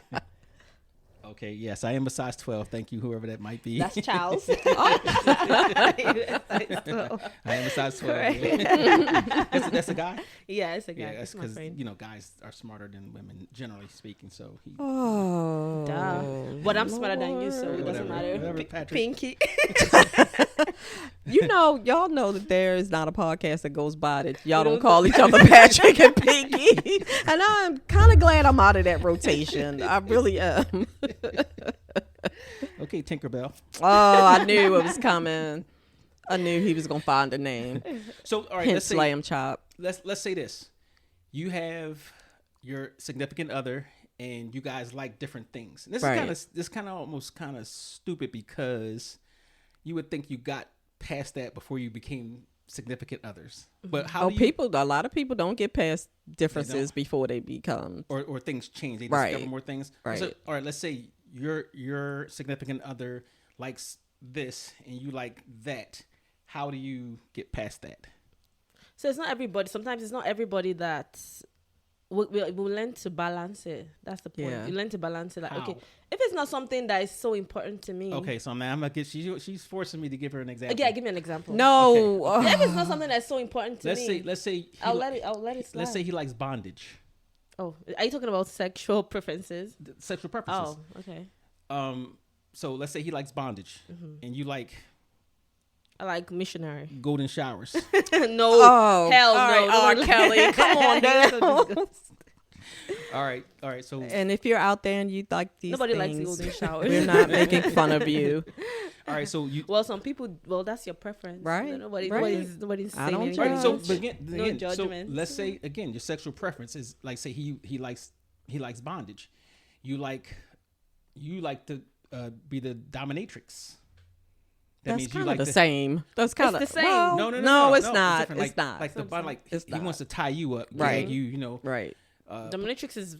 S1: Okay, yes, I am a size 12. Thank you, whoever that might be.
S3: That's Charles.
S1: I am a size 12.
S3: Right.
S1: Yeah. That's a guy?
S3: Yeah, it's a guy.
S1: Yeah, that's
S3: It's my
S1: because,
S3: friend.
S1: guys are smarter than women, generally speaking. So he.
S2: Oh,
S3: Duh. But I'm smarter than you, so it doesn't
S1: Whatever.
S3: matter.
S1: Whatever, Patrick.
S3: Pinky.
S2: Y'all know that there is not a podcast that goes by that y'all
S3: We
S2: don't
S3: don't
S2: call each other Patrick and Pinky. And I'm kind of glad I'm out of that rotation. I really am.
S1: Okay, Tinkerbell.
S2: Oh, I knew it was coming. I knew he was gonna find a name.
S1: So, all right,
S2: Hence
S1: let's say,
S2: Lamb Chop.
S1: let's say this. You have your significant other, and you guys like different things. And
S2: Right.
S1: this kind of almost kind of stupid because you would think you got past that before you became significant others. But how
S2: Oh,
S1: do you,
S2: a lot of people don't get past differences before they become.
S1: or things change? They
S2: Right.
S1: discover more things.
S2: Right.
S1: So, all right, let's say your significant other likes this and you like that. How do you get past that?
S3: So it's not everybody. Sometimes it's not everybody that we learn to balance it. That's the point.
S2: Yeah.
S3: You learn to balance it. Like,
S1: How?
S3: okay, if it's not something that is so important to me.
S1: Okay, so now I'm gonna get she's forcing me to give her an example.
S3: Yeah, give me an example.
S2: No.
S3: If it's not something that's so important to me,
S1: Let's say
S3: I'll let it slide.
S1: let's say he likes bondage,
S3: Oh, are you talking about sexual preferences?
S1: sexual preferences.
S3: Oh, okay.
S1: So let's say he likes bondage, and you like
S3: I like missionary.
S1: golden showers.
S3: No,
S2: Oh,
S3: hell
S2: all
S3: no.
S2: right,
S3: no
S2: R.
S3: one-
S2: Kelly, come on
S3: You're so
S2: now.
S3: disgusting.
S1: all right. So
S2: And if you're out there and you like these
S3: Nobody likes
S2: things,
S3: golden showers.
S2: we're not making fun of you.
S1: all right. So you.
S3: Well, some people. Well, that's your preference,
S2: Right,
S3: Nobody,
S2: right.
S3: nobody's
S2: I
S3: saying
S2: don't
S3: anything.
S1: Right, so
S2: judge.
S1: but again,
S3: No
S1: again, so
S3: judgments.
S1: let's say again your sexual preference is like say he likes bondage. You like to be the dominatrix. That
S2: That's
S1: means you
S2: kind
S1: like
S2: of the same. That's kind of
S3: the same.
S2: Well,
S1: No,
S2: it's not.
S1: different.
S2: It's not.
S1: Like the bond, like
S2: It's
S1: he
S2: not.
S1: wants to tie you up,
S2: Right.
S1: gag you.
S2: Right.
S3: Dominatrix is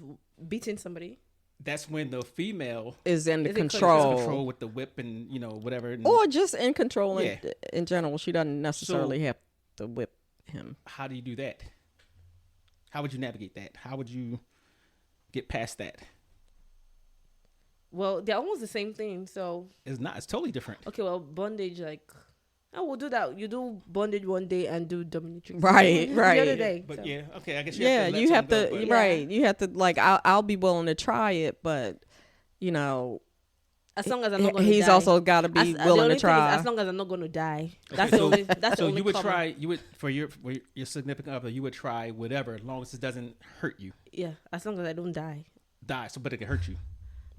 S3: beating somebody.
S1: That's when the female
S2: Is in the
S3: Is in
S2: control.
S1: control with the whip and whatever. And
S2: Or just in control
S1: Yeah.
S2: in general. She doesn't necessarily have to whip him.
S1: how do you do that? How would you navigate that? How would you get past that?
S3: Well, they're almost the same thing. So,
S1: It's not. It's totally different.
S3: okay, well, bondage, like, oh, we'll do that. You do bondage one day and do dominatrix
S2: Right,
S3: the
S2: right.
S3: other day.
S1: But
S3: so.
S1: yeah, okay. I guess
S2: Yeah, you have to.
S1: But,
S3: Yeah.
S2: Right. You have to like. I'll be willing to try it, but you know,
S3: As long as I'm not going to die.
S2: he's also got to be
S3: the
S2: willing
S3: only
S2: to
S3: thing is,
S2: try.
S3: as long as I'm not going to die.
S1: Okay,
S3: That's
S1: so-
S3: the only. That's the
S1: So
S3: only
S1: you would
S3: common.
S1: try. You would for your significant other. You would try whatever, as long as it doesn't hurt you.
S3: Yeah, as long as I don't die.
S1: Die. So, but it can hurt you.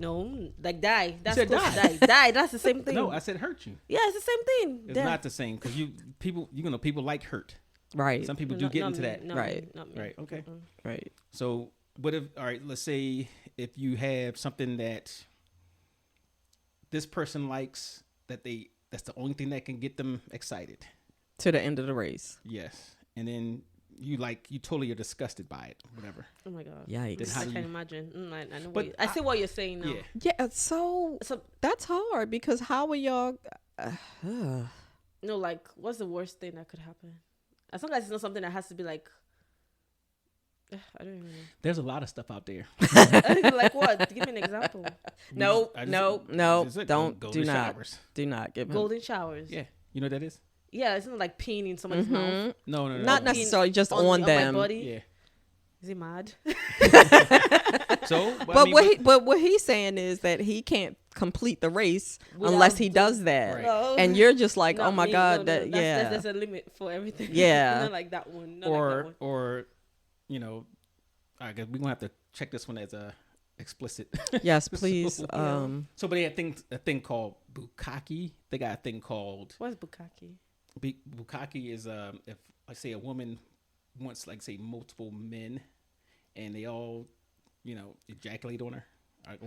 S3: No, like die. That's
S1: said
S3: close to
S1: die.
S3: die. That's the same thing.
S1: No, I said hurt you.
S3: Yeah, it's the same thing.
S1: It's
S3: Death.
S1: not the same because people like hurt.
S2: Right.
S1: Some people do
S3: Not-
S1: get
S3: not
S1: into
S3: me,
S1: that.
S3: not
S2: Right.
S3: me, not me.
S1: Right. Okay.
S3: Mm-mm.
S2: Right.
S1: So what if? All right. Let's say if you have something that this person likes that's the only thing that can get them excited.
S2: To the end of the race.
S1: Yes. And then you totally are disgusted by it. Whatever.
S3: Oh my god.
S1: Then
S2: Yikes.
S1: how
S3: I
S1: do
S3: can
S1: you?
S3: imagine. I know.
S1: But
S3: I see what you're saying now.
S1: Yeah.
S2: Yeah. So
S3: So
S2: that's hard because how are y'all?
S3: no, like, what's the worst thing that could happen? As long as it's not something that has to be like. I don't even
S1: There's a lot of stuff out there.
S3: know. Like what? Give me an example.
S2: No.
S1: I just-
S2: No. No.
S1: just said
S2: Don't.
S1: golden
S2: Do not.
S1: showers.
S2: Do not give him.
S3: Golden showers.
S1: Yeah. You know what that is?
S3: Yeah, it's not like peeing in somebody's mouth.
S2: Mhm.
S1: No.
S2: Not
S3: Being
S2: necessarily just on
S3: my
S2: them.
S3: body.
S1: Yeah.
S3: Is he mad?
S1: So,
S2: But what he's saying is that he can't complete the race
S3: Without
S2: unless he
S3: doing-
S2: does that.
S1: Right.
S3: No.
S2: And you're just like,
S3: Not
S2: oh my
S3: me.
S2: god,
S3: No,
S2: that
S3: There's a limit for everything.
S2: Yeah.
S3: Not like that one. Not like that one.
S1: or I guess we're gonna have to check this one as a explicit.
S2: yes, please.
S1: So, So, but they have a thing called bukkake. They got a thing called
S3: What's bukkake?
S1: bukkake is if like say a woman wants like say multiple men, and they all ejaculate on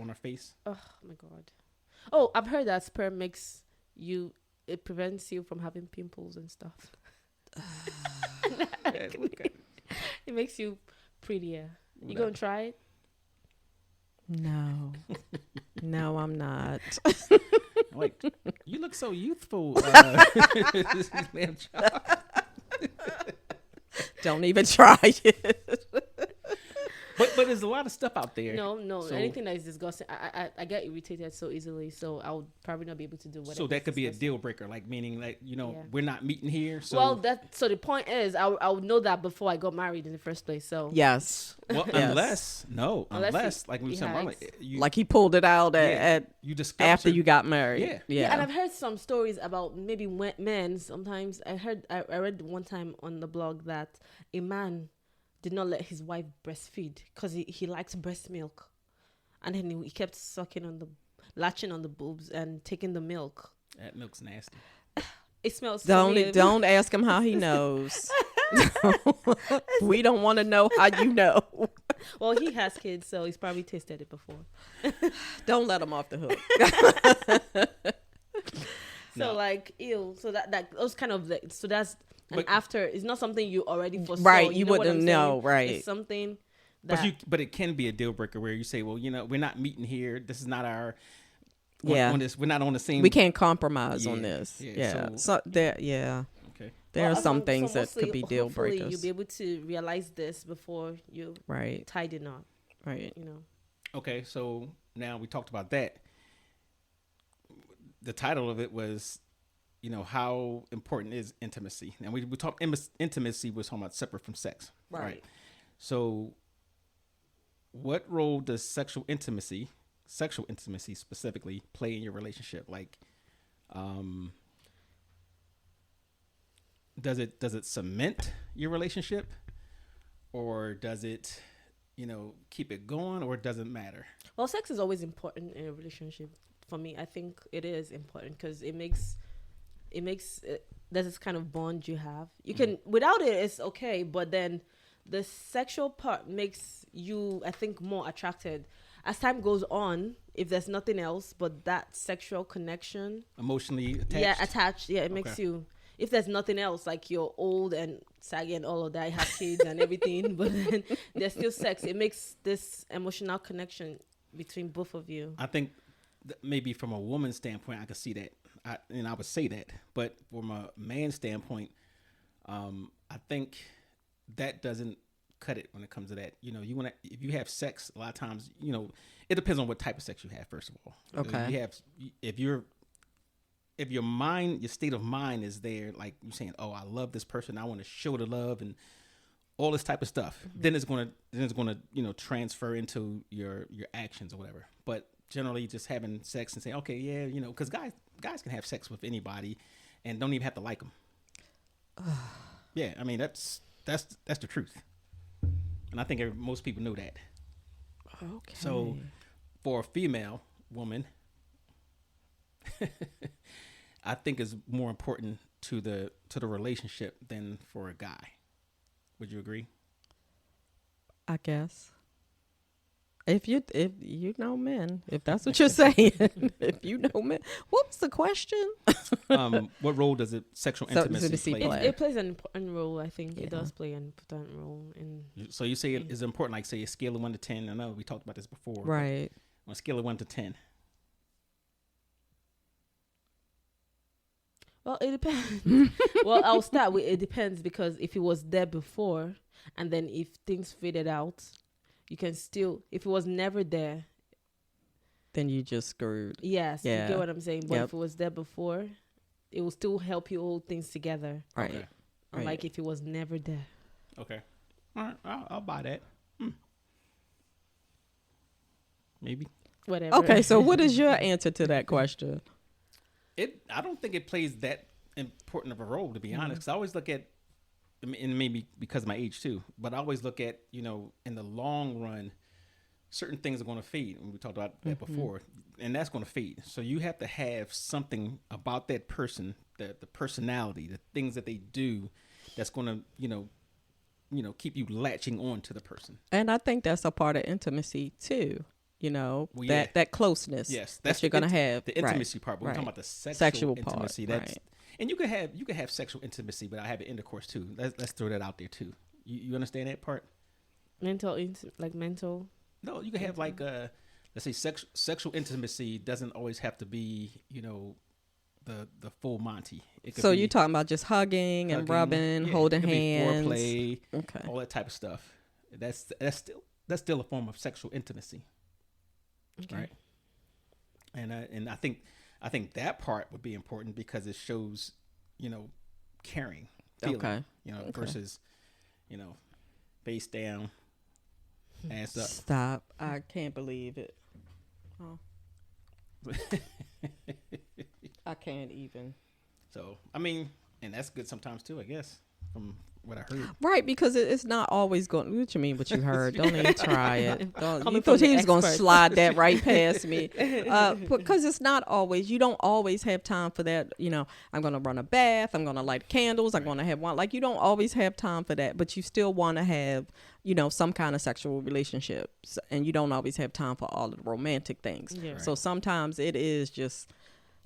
S1: her face.
S3: Oh my god. Oh, I've heard that sperm it prevents you from having pimples and stuff. It makes you prettier. You gonna try it?
S2: No. No, I'm not.
S1: Like, you look so youthful. Lamb chop.
S2: Don't even try it.
S1: But there's a lot of stuff out there.
S3: No,
S1: So-
S3: anything that is disgusting. I get irritated so easily, so I would probably not be able to do whatever.
S1: So that
S3: is
S1: could be a
S3: disgusting.
S1: deal breaker, like meaning like
S3: Yeah.
S1: we're not meeting here. So
S3: Well, so the point is, I would know that before I got married in the first place. So
S2: Yes.
S1: well,
S2: Yes.
S3: Unless
S1: like we
S3: he
S1: said,
S3: hides.
S1: you
S2: Like he pulled it out at
S1: you discover
S2: after
S1: certain-
S2: you got married.
S1: Yeah.
S3: yeah, and I've heard some stories about maybe men. Sometimes I read one time on the blog that a man did not let his wife breastfeed because he likes breast milk, and then he kept latching on the boobs and taking the milk.
S1: That milk's nasty.
S3: It smells. so weird.
S2: Don't ask him how he knows. We don't want to know how you know.
S3: Well, he has kids, so he's probably tasted it before.
S2: Don't let him off the hook.
S3: So
S1: No.
S3: like, ew. So that those kind of so that's and
S1: But-
S3: after it's not something you already foresaw.
S2: Right, you
S3: know what
S2: wouldn't
S3: I'm
S2: know,
S3: saying?
S2: right.
S3: It's something that
S1: But it can be a deal breaker where you say, well, we're not meeting here. This is not our.
S2: Yeah.
S1: On this, we're not on the same.
S2: We can't compromise on
S1: Yeah,
S2: this.
S1: yeah,
S2: Yeah.
S1: so-
S2: So there, yeah.
S1: Okay.
S2: There are
S3: Well,
S2: some
S3: so
S2: things that
S3: mostly,
S2: could be deal
S3: hopefully
S2: breakers.
S3: You'll be able to realize this before you
S2: Right.
S3: tie the knot.
S2: Right.
S3: You know.
S1: Okay. So now we talked about that. The title of it was, how important is intimacy? And we talked intimacy was talking about separate from sex.
S3: Right.
S1: So, what role does sexual intimacy specifically, play in your relationship? Like, does it cement your relationship, or does it, keep it going, or it doesn't matter?
S3: Well, sex is always important in a relationship. For me, I think it is important because it makes there's this kind of bond you have. You can without it, it's okay, but then the sexual part makes you, I think, more attracted as time goes on. If there's nothing else but that sexual connection,
S1: Emotionally attached.
S3: yeah, attached, yeah, it makes
S1: Okay.
S3: you. If there's nothing else, like you're old and saggy and all of that, you have kids and everything, but then there's still sex. It makes this emotional connection between both of you.
S1: I think maybe from a woman's standpoint, I could see that, and I would say that. But from a man's standpoint, I think that doesn't cut it when it comes to that. You want to, if you have sex, a lot of times, it depends on what type of sex you have. First of all,
S2: Okay.
S1: If your mind, your state of mind is there, like you're saying, oh, I love this person, I want to show the love and all this type of stuff, then it's gonna transfer into your actions or whatever. But generally, just having sex and saying, okay, yeah, because guys can have sex with anybody and don't even have to like them. Yeah, I mean that's the truth, and I think most people know that.
S2: Okay.
S1: So, for a female woman, I think is more important to the relationship than for a guy. Would you agree?
S2: I guess. If you know men, if that's what you're saying, if you know men, what was the question?
S1: What role does sexual
S2: So,
S1: intimacy
S2: play?
S1: play?
S3: It plays an important role. I think
S2: Yeah.
S3: it does play an important role in.
S1: So you say it is important, like say a scale of 1 to 10. I know we talked about this before. but
S2: Right.
S1: On a scale of 1 to 10.
S3: Well, it depends. Well, I'll start with it depends because if it was there before, and then if things faded out, you can still. If it was never there,
S2: Then you just screwed.
S3: yes, you
S2: Yeah.
S3: get what I'm saying. But
S2: Yep.
S3: if it was there before, it will still help you hold things together.
S2: Right.
S1: Okay.
S3: Unlike if it was never there.
S1: Okay. All right. I'll buy that. Maybe.
S3: Whatever.
S2: Okay, so what is your answer to that question?
S1: I don't think it plays that important of a role, to be honest. Because I always look at, and maybe because of my age too, but I always look at, in the long run, certain things are going to fade. And we talked about that before, and that's going to fade. So you have to have something about that person, the personality, the things that they do, that's going to, keep you latching on to the person.
S2: And I think that's a part of intimacy too.
S1: Well, yeah.
S2: that closeness.
S1: Yes,
S2: that you're gonna have
S1: the intimacy part. But we're
S2: right.
S1: talking about the
S2: Sexual part,
S1: intimacy. That's
S2: right.
S1: and you can have sexual intimacy, but I have intercourse too. Let's throw that out there too. You understand that part?
S3: mental.
S1: No, you can have like let's say sexual intimacy doesn't always have to be the full Monty. It could
S2: So
S1: be
S2: you're talking about just hugging and rubbing,
S1: yeah,
S2: holding
S1: it could be
S2: hands.
S1: foreplay,
S2: Okay.
S1: all that type of stuff. That's that's still a form of sexual intimacy,
S3: Okay.
S1: right? And I think that part would be important because it shows, caring, feeling,
S2: Okay.
S1: versus, face down, ass up.
S2: Stop. I can't believe it. Oh. I can't even.
S1: So, I mean, and that's good sometimes too, I guess, from what I heard.
S2: Right, because it's not always going. What you mean? What you heard? Don't even try it. Don't,
S3: Coming
S2: you
S3: from
S2: thought he
S3: the
S2: was going to
S3: experts.
S2: slide that right past me, because it's not always. You don't always have time for that. I'm going to run a bath. I'm going to light candles. I'm going to have one. Like, you don't always have time for that, but you still want to have, some kind of sexual relationships, and you don't always have time for all of the romantic things.
S3: Yeah.
S2: So sometimes it is just.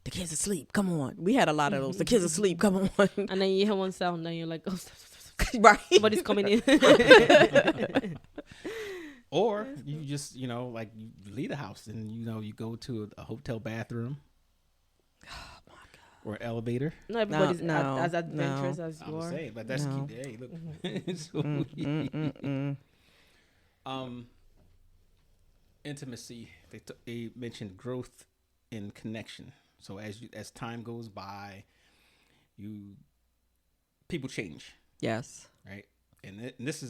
S2: The kids asleep. Come on. We had a lot of those. The kids asleep. Come on.
S3: And then you hear one sound, then you're like, oh,
S2: Right.
S3: somebody's coming in.
S1: Or you just, like you leave the house and, you go to a hotel bathroom. Oh, my God. Or an elevator.
S3: Not everybody's
S2: No,
S3: as adventurous
S2: no.
S3: as you
S1: I'm
S3: are.
S1: saying, but that's
S2: No.
S1: cute. Hey, look. So, intimacy. They mentioned growth and connection. So as time goes by, people change,
S2: Yes.
S1: right? And this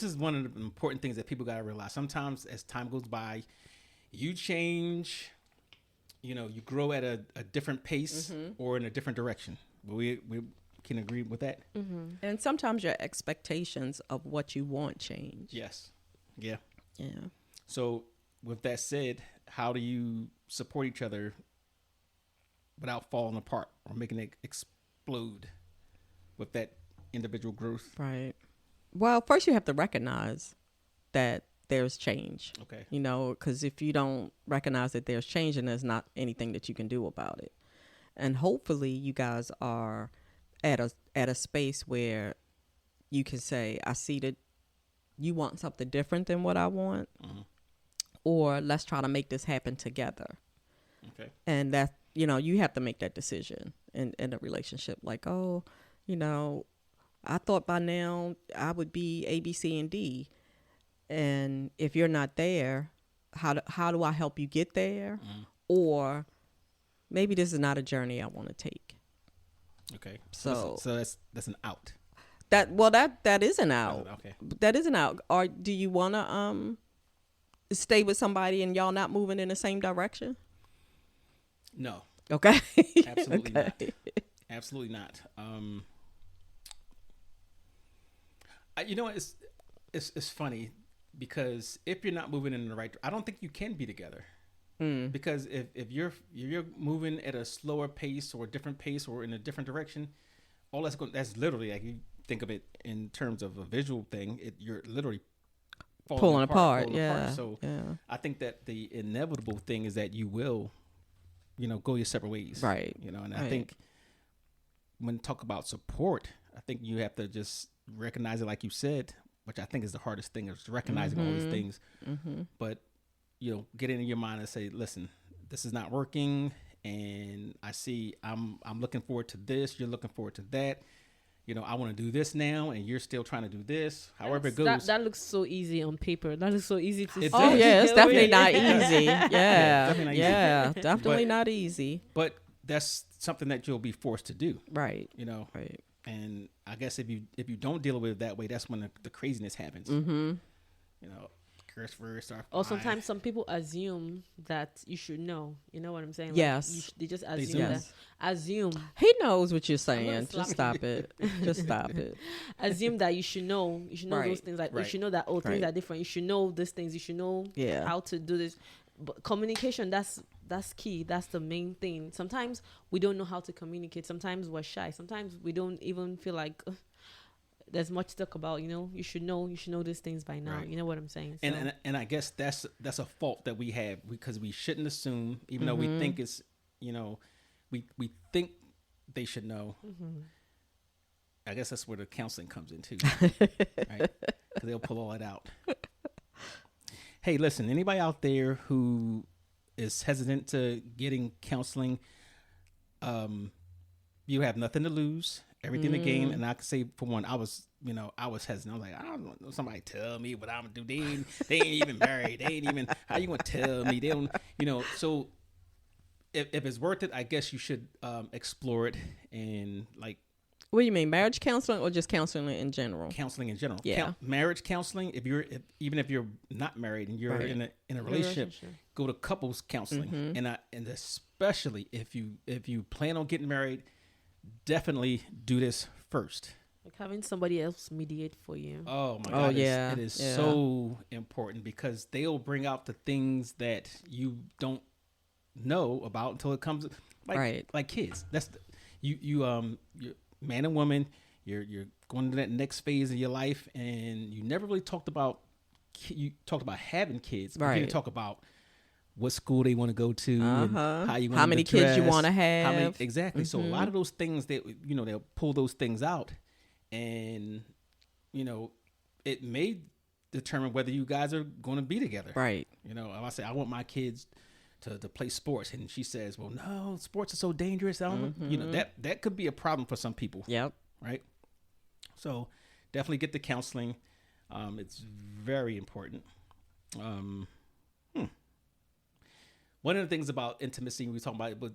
S1: is one of the important things that people got to realize. Sometimes as time goes by, you change. You grow at a different pace or in a different direction. We can agree with that.
S2: And sometimes your expectations of what you want change.
S1: Yes. Yeah.
S2: Yeah.
S1: So with that said, how do you support each other without falling apart or making it explode with that individual growth?
S2: Right. Well, first you have to recognize that there's change.
S1: Okay.
S2: Because if you don't recognize that there's change, and there's not anything that you can do about it. And hopefully you guys are at a space where you can say, I see that you want something different than what I want. Or let's try to make this happen together.
S1: Okay.
S2: And that, you have to make that decision in a relationship. Like, I thought by now I would be A, B, C, and D. And if you're not there, how do I help you get there? Or maybe this is not a journey I want to take.
S1: Okay.
S2: So
S1: that's an out.
S2: That is an out.
S1: Okay.
S2: That is an out. Or do you want to stay with somebody and y'all not moving in the same direction?
S1: No.
S2: Okay.
S1: Absolutely not. Absolutely not. It's funny because if you're not moving in the right, I don't think you can be together. Because if you're moving at a slower pace or a different pace or in a different direction, all that's literally, like, you think of it in terms of a visual thing, you're literally
S2: pulling apart. Yeah.
S1: So I think that the inevitable thing is that you will, go your separate ways.
S2: Right.
S1: And
S2: Right.
S1: I think when talk about support, I think you have to just recognize it, like you said, which I think is the hardest thing, is recognizing all these things. But, get in your mind and say, listen, this is not working. And I see I'm looking forward to this. You're looking forward to that. I want to do this now, and you're still trying to do this. However it goes.
S3: That looks so easy on paper. That looks so easy to
S1: It
S3: see.
S1: does.
S2: Yeah, it's definitely not easy.
S1: definitely
S2: Yeah.
S1: not easy.
S2: Definitely
S1: But-
S2: not easy.
S1: But that's something that you'll be forced to do.
S2: Right.
S1: Right. And I guess if you don't deal with it that way, that's when the craziness happens. Curse words start
S3: Or
S1: flying.
S3: sometimes some people assume that you should know. You know what I'm saying? Like,
S2: Yes.
S3: they just
S1: do.
S3: assume that.
S2: Yes.
S3: Assume.
S2: He knows what you're
S3: gonna
S2: saying.
S3: slap
S2: Just stop it. Just stop it.
S3: Assume that you should know. You should know
S2: Right.
S3: those things. Like, you
S1: Right.
S3: should know that, things
S2: Right.
S3: are different. You should know these things. You should know
S2: Yeah.
S3: how to do this. But communication, that's key. That's the main thing. Sometimes we don't know how to communicate. Sometimes we're shy. Sometimes we don't even feel like there's much to talk about. You should know these things by now.
S1: Right.
S3: You know what I'm saying? So,
S1: And I guess that's a fault that we have, because we shouldn't assume, even though we think it's, we think they should know. I guess that's where the counseling comes in too, right? Because they'll pull all that out. Hey, listen, anybody out there who is hesitant to getting counseling, you have nothing to lose. everything to gain. And I can say for one, I was hesitant. I was like, I don't know, somebody tell me what I'm gonna do. They ain't even married. They ain't even, how you gonna tell me? They don't, so if it's worth it, I guess you should explore it and like.
S2: What do you mean, marriage counseling or just counseling in general?
S1: Counseling in general.
S2: Yeah.
S1: Marriage counseling. Even if you're not married and you're in a relationship, go to couples counseling. And especially if you plan on getting married, definitely do this first.
S3: Like having somebody else mediate for you.
S1: Oh my God.
S2: Yeah.
S1: It is so important because they'll bring out the things that you don't know about until it comes like kids. That's you're man and woman, you're going to that next phase of your life, and you never really talked about having kids, but you didn't talk about what school they want to go to, and how many
S2: kids you want to have,
S1: exactly. So a lot of those things that they'll pull those things out, and it may determine whether you guys are going to be together.
S2: Right.
S1: If I say I want my kids to play sports, and she says, well, no, sports are so dangerous. I don't that could be a problem for some people.
S2: Yep.
S1: Right. So definitely get the counseling. It's very important. One of the things about intimacy we were talking about, but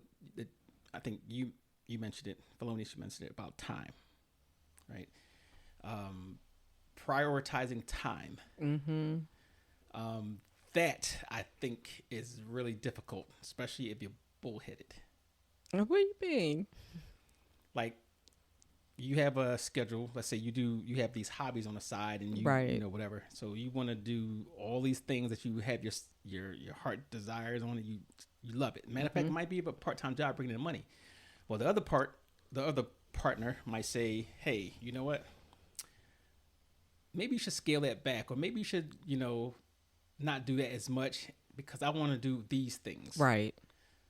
S1: I think you mentioned it, Felonious, you mentioned it about time, right? Prioritizing time. That I think is really difficult, especially if you're bullheaded.
S2: What do you mean?
S1: Like, you have a schedule. Let's say you have these hobbies on the side, and you whatever. So you want to do all these things that you have your heart desires on, and you love it. Matter of fact, it might be a part-time job bringing in money. Well, the other partner might say, hey, you know what? Maybe you should scale that back, or maybe you should not do that as much because I want to do these things.
S2: Right.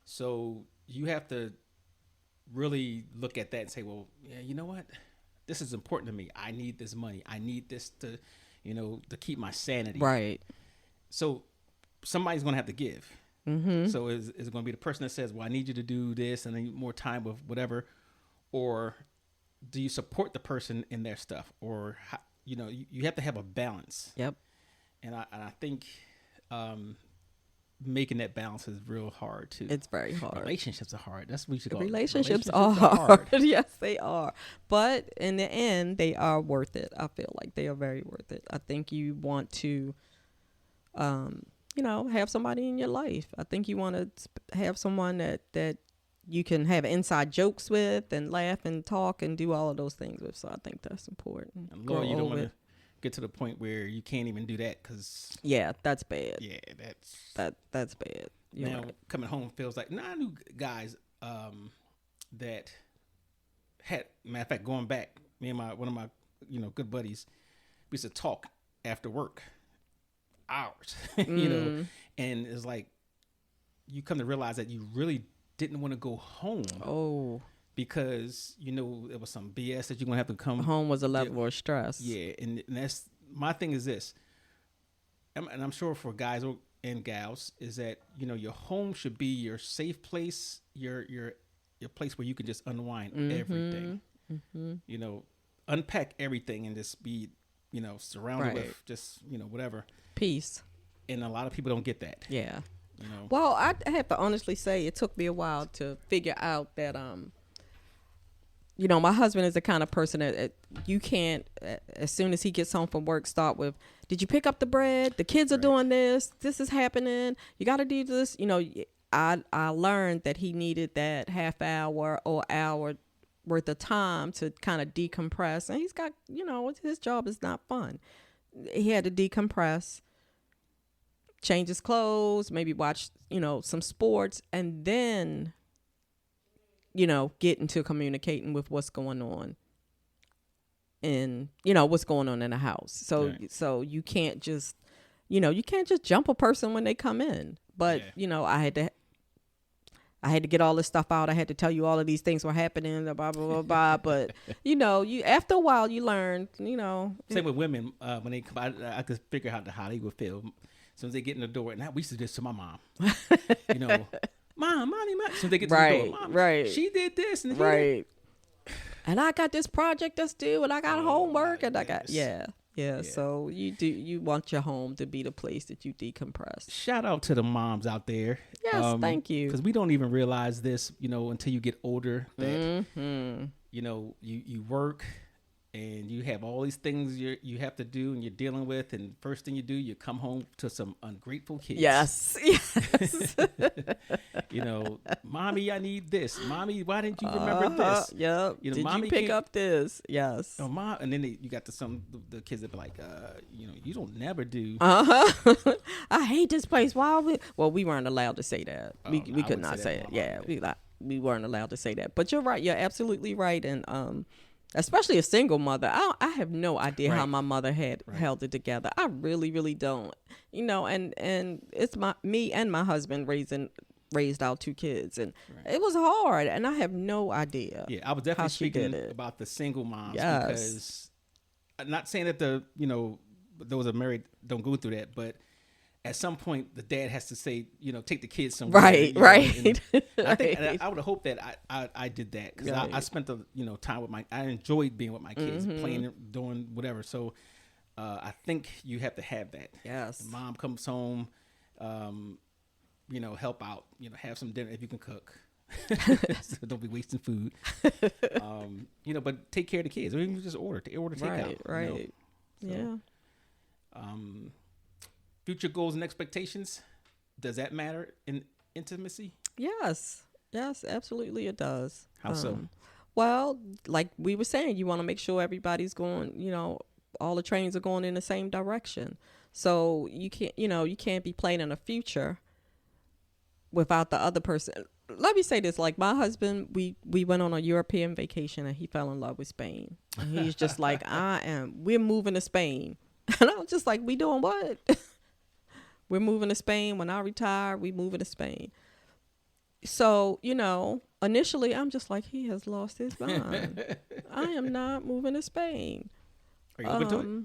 S1: So you have to really look at that and say, well, yeah, you know what? This is important to me. I need this money. I need this to keep my sanity.
S2: Right.
S1: So somebody's going to have to give. So is it going to be the person that says, well, I need you to do this and I need more time with whatever? Or do you support the person in their stuff? Or, you have to have a balance.
S2: Yep.
S1: And I think making that balance is real hard too.
S2: It's very hard.
S1: Relationships are hard. That's what you should call
S2: Relationships are hard. Yes, they are. But in the end, they are worth it. I feel like they are very worth it. I think you want to, have somebody in your life. I think you want to have someone that you can have inside jokes with and laugh and talk and do all of those things with. So I think that's important.
S1: And Lord, you don't want to get to the point where you can't even do that because
S2: that's bad.
S1: Yeah,
S2: that's bad. You're
S1: now
S2: right.
S1: Coming home feels like I knew guys that had, matter of fact, going back, me and one of my good buddies, we used to talk after work hours, and it's like you come to realize that you really didn't want to go home. Because it was some BS that you're gonna have to come
S2: home was a level of stress.
S1: Yeah, and that's my thing is this, and I'm sure for guys and gals is that your home should be your safe place, your place where you can just unwind everything. Unpack everything and just be surrounded with just whatever
S2: peace.
S1: And a lot of people don't get that.
S2: Yeah. Well, I have to honestly say it took me a while to figure out that my husband is the kind of person that you can't, as soon as he gets home from work, start with, did you pick up the bread? The kids are doing this. This is happening. You got to do this. I learned that he needed that half hour or hour worth of time to kind of decompress. And he's got, his job is not fun. He had to decompress, change his clothes, maybe watch, some sports, and then get into communicating with what's going on and, what's going on in the house. So you can't just, jump a person when they come in. But, I had to get all this stuff out. I had to tell you all of these things were happening, blah, blah, blah, blah. But, you after a while, you learn,
S1: Same with women. When they come out, I could figure out how they would feel. As soon as they get in the door, and we used to do this to my mom, Mom. So they get to the door. Mom, she did this. And
S2: and I got this project that's due, and I got homework, and I got
S1: goodness.
S2: yeah. So you want your home to be the place that you decompress.
S1: Shout out to the moms out there.
S2: Yes, thank you.
S1: Because we don't even realize this, until you get older, that
S2: Mm-hmm.
S1: you work and you have all these things you have to do and you're dealing with, and first thing you do, you come home to some ungrateful kids.
S2: Yes.
S1: Mommy, I need this. Mommy, why didn't you remember this?
S2: Yep.
S1: Did
S2: you pick up this? Yes.
S1: Oh, mom, and then you got the kids that be like, you don't never do.
S2: I hate this place. Why? We weren't allowed to say that. We could not say it. Yeah, we weren't allowed to say that. But you're right. You're absolutely right. And especially a single mother, I have no idea how my mother had held it together. I really, really don't. And it's me and my husband raised our 2 kids, and it was hard, and I have no idea.
S1: Yeah, I was definitely speaking about the single moms, because I'm not saying that those are married don't go through that, but at some point the dad has to say, take the kids somewhere.
S2: Right.
S1: I think I would hope that I did that, because I spent the time with I enjoyed being with my kids, playing, doing whatever. So I think you have to have that.
S2: Yes.
S1: Mom comes home, help out, have some dinner if you can cook. So don't be wasting food. But take care of the kids. Or even just order takeout.
S2: Right. Yeah.
S1: Future goals and expectations. Does that matter in intimacy?
S2: Yes, absolutely it does.
S1: How so?
S2: Well, like we were saying, you want to make sure everybody's going, all the trains are going in the same direction. So you can't be planning a future without the other person. Let me say this, like my husband, we went on a European vacation and he fell in love with Spain. And he's just like, we're moving to Spain. And I was just like, we doing what? We're moving to Spain. When I retire, we moving to Spain. So, initially I'm just like, he has lost his mind. I am not moving to Spain.
S1: Are you open to it?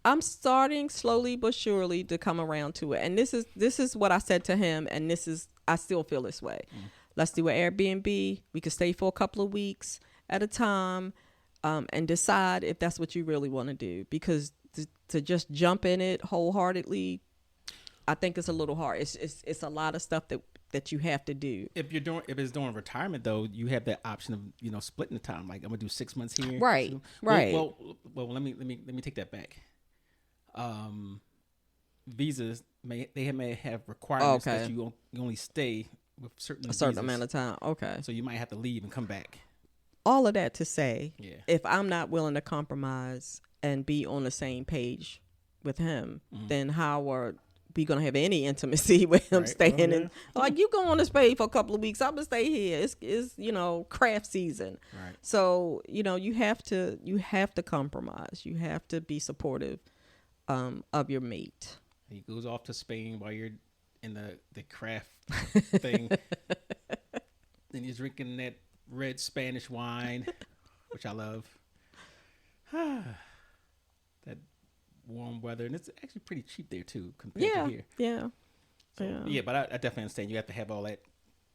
S2: I'm starting slowly but surely to come around to it. And this is what I said to him, and I still feel this way. Let's do an Airbnb. We could stay for a couple of weeks at a time, and decide if that's what you really want to do. Because to just jump in it wholeheartedly, I think it's a little hard. It's a lot of stuff that you have to do.
S1: If it's during retirement though, you have that option of splitting the time. Like I'm gonna do 6 months here.
S2: Right. Right.
S1: Well, let me take that back. Visas may have requirements that you only stay with a certain
S2: amount of time. Okay.
S1: So you might have to leave and come back.
S2: All of that to say, if I'm not willing to compromise and be on the same page with him, then how are we gonna have any intimacy with him staying in? Like, you go on this page for a couple of weeks, I'm gonna stay here. It's craft season.
S1: Right.
S2: So you have to compromise. You have to be supportive of your mate.
S1: He goes off to Spain while you're in the craft thing. Then he's drinking that red Spanish wine, which I love. That warm weather, and it's actually pretty cheap there too compared to here.
S2: Yeah.
S1: But I definitely understand you have to have all that,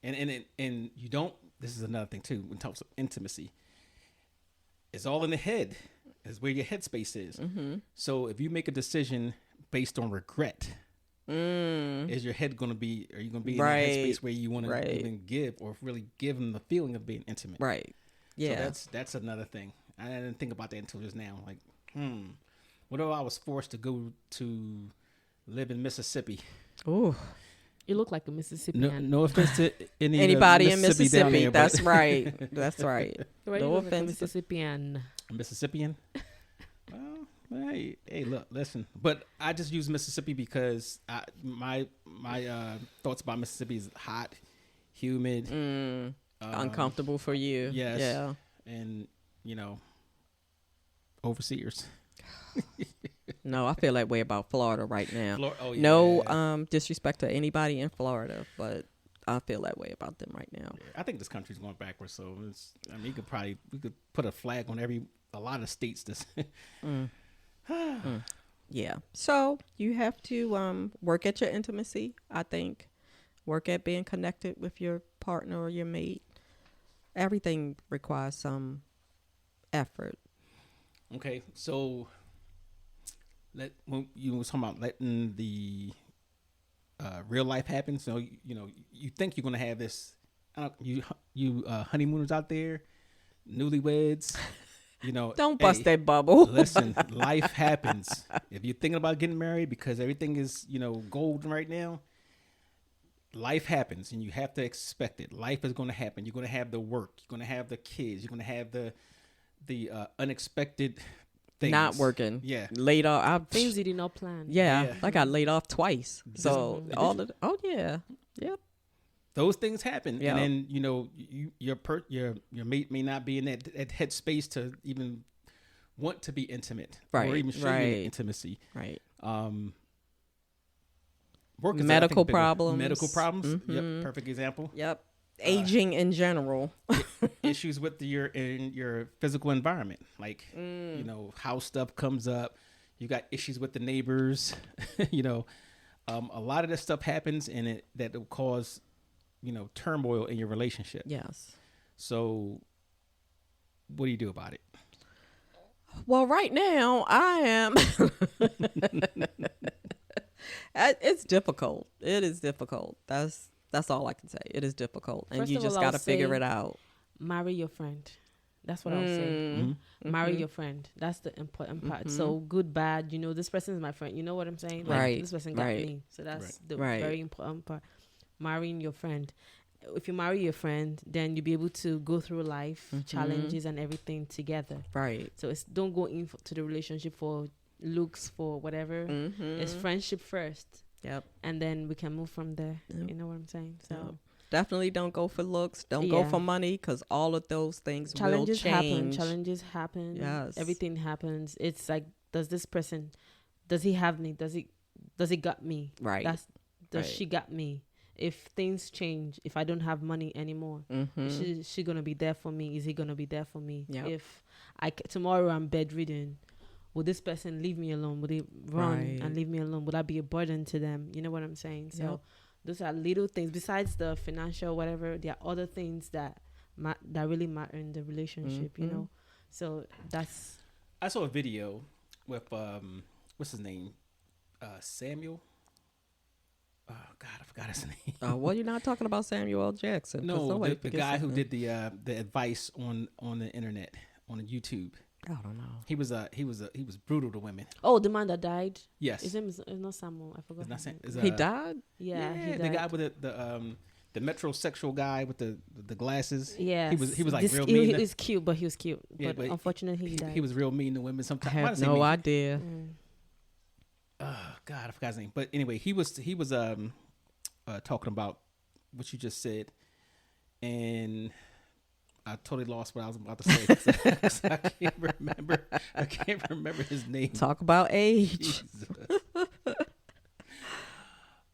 S1: and you don't. This is another thing too when it talks of intimacy. It's all in the head. Is where your headspace is. So if you make a decision based on regret, is your head going to be? Are you going to be in that headspace where you want to even give or really give them the feeling of being intimate?
S2: Right. Yeah.
S1: So that's another thing. I didn't think about that until just now. Like, what if I was forced to go to live in Mississippi?
S2: Ooh.
S3: You look like a Mississippian.
S1: No offense to
S2: anybody in Mississippi.
S1: There,
S2: that's right. That's right.
S3: No offense. Mississippian.
S1: A Mississippian? Well, hey, look, listen. But I just use Mississippi because my thoughts about Mississippi is hot, humid,
S2: uncomfortable for you.
S1: Yes.
S2: Yeah.
S1: And overseers.
S2: No, I feel that way about Florida right now.
S1: No
S2: disrespect to anybody in Florida, but I feel that way about them right now.
S1: Yeah, I think this country's going backwards. So we could put a flag on a lot of states.
S2: Yeah. So you have to work at your intimacy, I think. Work at being connected with your partner or your mate. Everything requires some effort.
S1: Okay, so when you was talking about letting the real life happen. So you think you're gonna have this. You honeymooners out there, newlyweds.
S2: Don't bust
S1: hey,
S2: that bubble.
S1: Listen, life happens. If you're thinking about getting married because everything is golden right now, life happens and you have to expect it. Life is going to happen. You're going to have the work. You're going to have the kids. You're going to have the unexpected things.
S2: Not working.
S1: Yeah.
S2: Laid off.
S3: Things you did not plan.
S2: Yeah, I got laid off twice. So
S1: Did
S2: yeah. Yep.
S1: Those things happen,
S2: Yeah.
S1: and then your mate may not be in that headspace to even want to be intimate,
S2: Right,
S1: or even show you
S2: right.
S1: intimacy.
S2: Right.
S1: Work is,
S2: Medical
S1: I think, bigger.
S2: problems.
S1: Medical problems.
S2: Mhm.
S1: Yep, perfect example.
S2: Yep. Aging in general.
S1: Issues with your physical environment, like house stuff comes up. You got issues with the neighbors. A lot of this stuff happens, and that will cause turmoil in your relationship.
S2: Yes.
S1: So, what do you do about it?
S2: Well, right now I am. It's difficult. It is difficult. That's all I can say. It is difficult, and
S3: First
S2: you
S3: of
S2: just
S3: all,
S2: got to
S3: I'll
S2: figure
S3: say
S2: it out.
S3: Marry your friend. That's what I'll say.
S1: Mm-hmm.
S3: Marry your friend. That's the important part. So good, bad. This person is my friend. You know what I'm saying? Like,
S2: Right.
S3: This person got
S2: Right.
S3: me. So that's the
S2: Right.
S3: very important part. Marrying your friend. If you marry your friend, then you'll be able to go through life challenges and everything together.
S2: Right.
S3: So don't go to the relationship for looks, for whatever. It's friendship first,
S2: Yep.
S3: and then we can move from there.
S2: Yep.
S3: You know what I'm saying? So.
S2: Yep. Definitely don't go for looks. Don't go
S3: Yeah.
S2: for money, because all of those things
S3: Challenges
S2: will change.
S3: Challenges happen.
S2: Yes.
S3: Everything happens. It's like, does he have me? Does he got me?
S2: Right.
S3: Does
S2: Right.
S3: she got me? If things change, if I don't have money anymore, is she gonna be there for me? Is he gonna be there for me?
S2: Yep.
S3: If tomorrow I'm bedridden, will this person leave me alone? Would he run
S2: Right.
S3: and leave me alone? Would I be a burden to them? You know what I'm saying? So
S2: Yep.
S3: those are little things. Besides the financial, whatever, there are other things that really matter in the relationship. So that's.
S1: I saw a video with what's his name, Samuel. Oh God, I forgot his name.
S2: Well, you're not talking about Samuel L. Jackson. 'cause
S1: No,
S2: somebody
S1: the
S2: forgets
S1: guy who
S2: something.
S1: did the advice on the internet, on YouTube.
S2: I don't know.
S1: He was brutal to women.
S3: Oh, the man that died.
S1: Yes.
S3: His name is not Samuel. I forgot.
S1: It's not
S3: his
S1: Sam.
S3: name.
S1: It's,
S2: He died?
S3: Yeah, he
S1: the
S3: died.
S1: guy with the metrosexual guy with the glasses.
S3: Yeah,
S1: He was like real mean.
S3: He was cute, but he was cute.
S1: Yeah,
S3: but unfortunately, he died.
S1: He was real mean to women
S2: I
S1: sometimes.
S2: have no idea.
S1: Oh God, I forgot his name. But anyway, he was talking about what you just said, and I totally lost what I was about to say. 'Cause I can't remember. I can't remember his name.
S2: Talk about age.
S1: Jesus.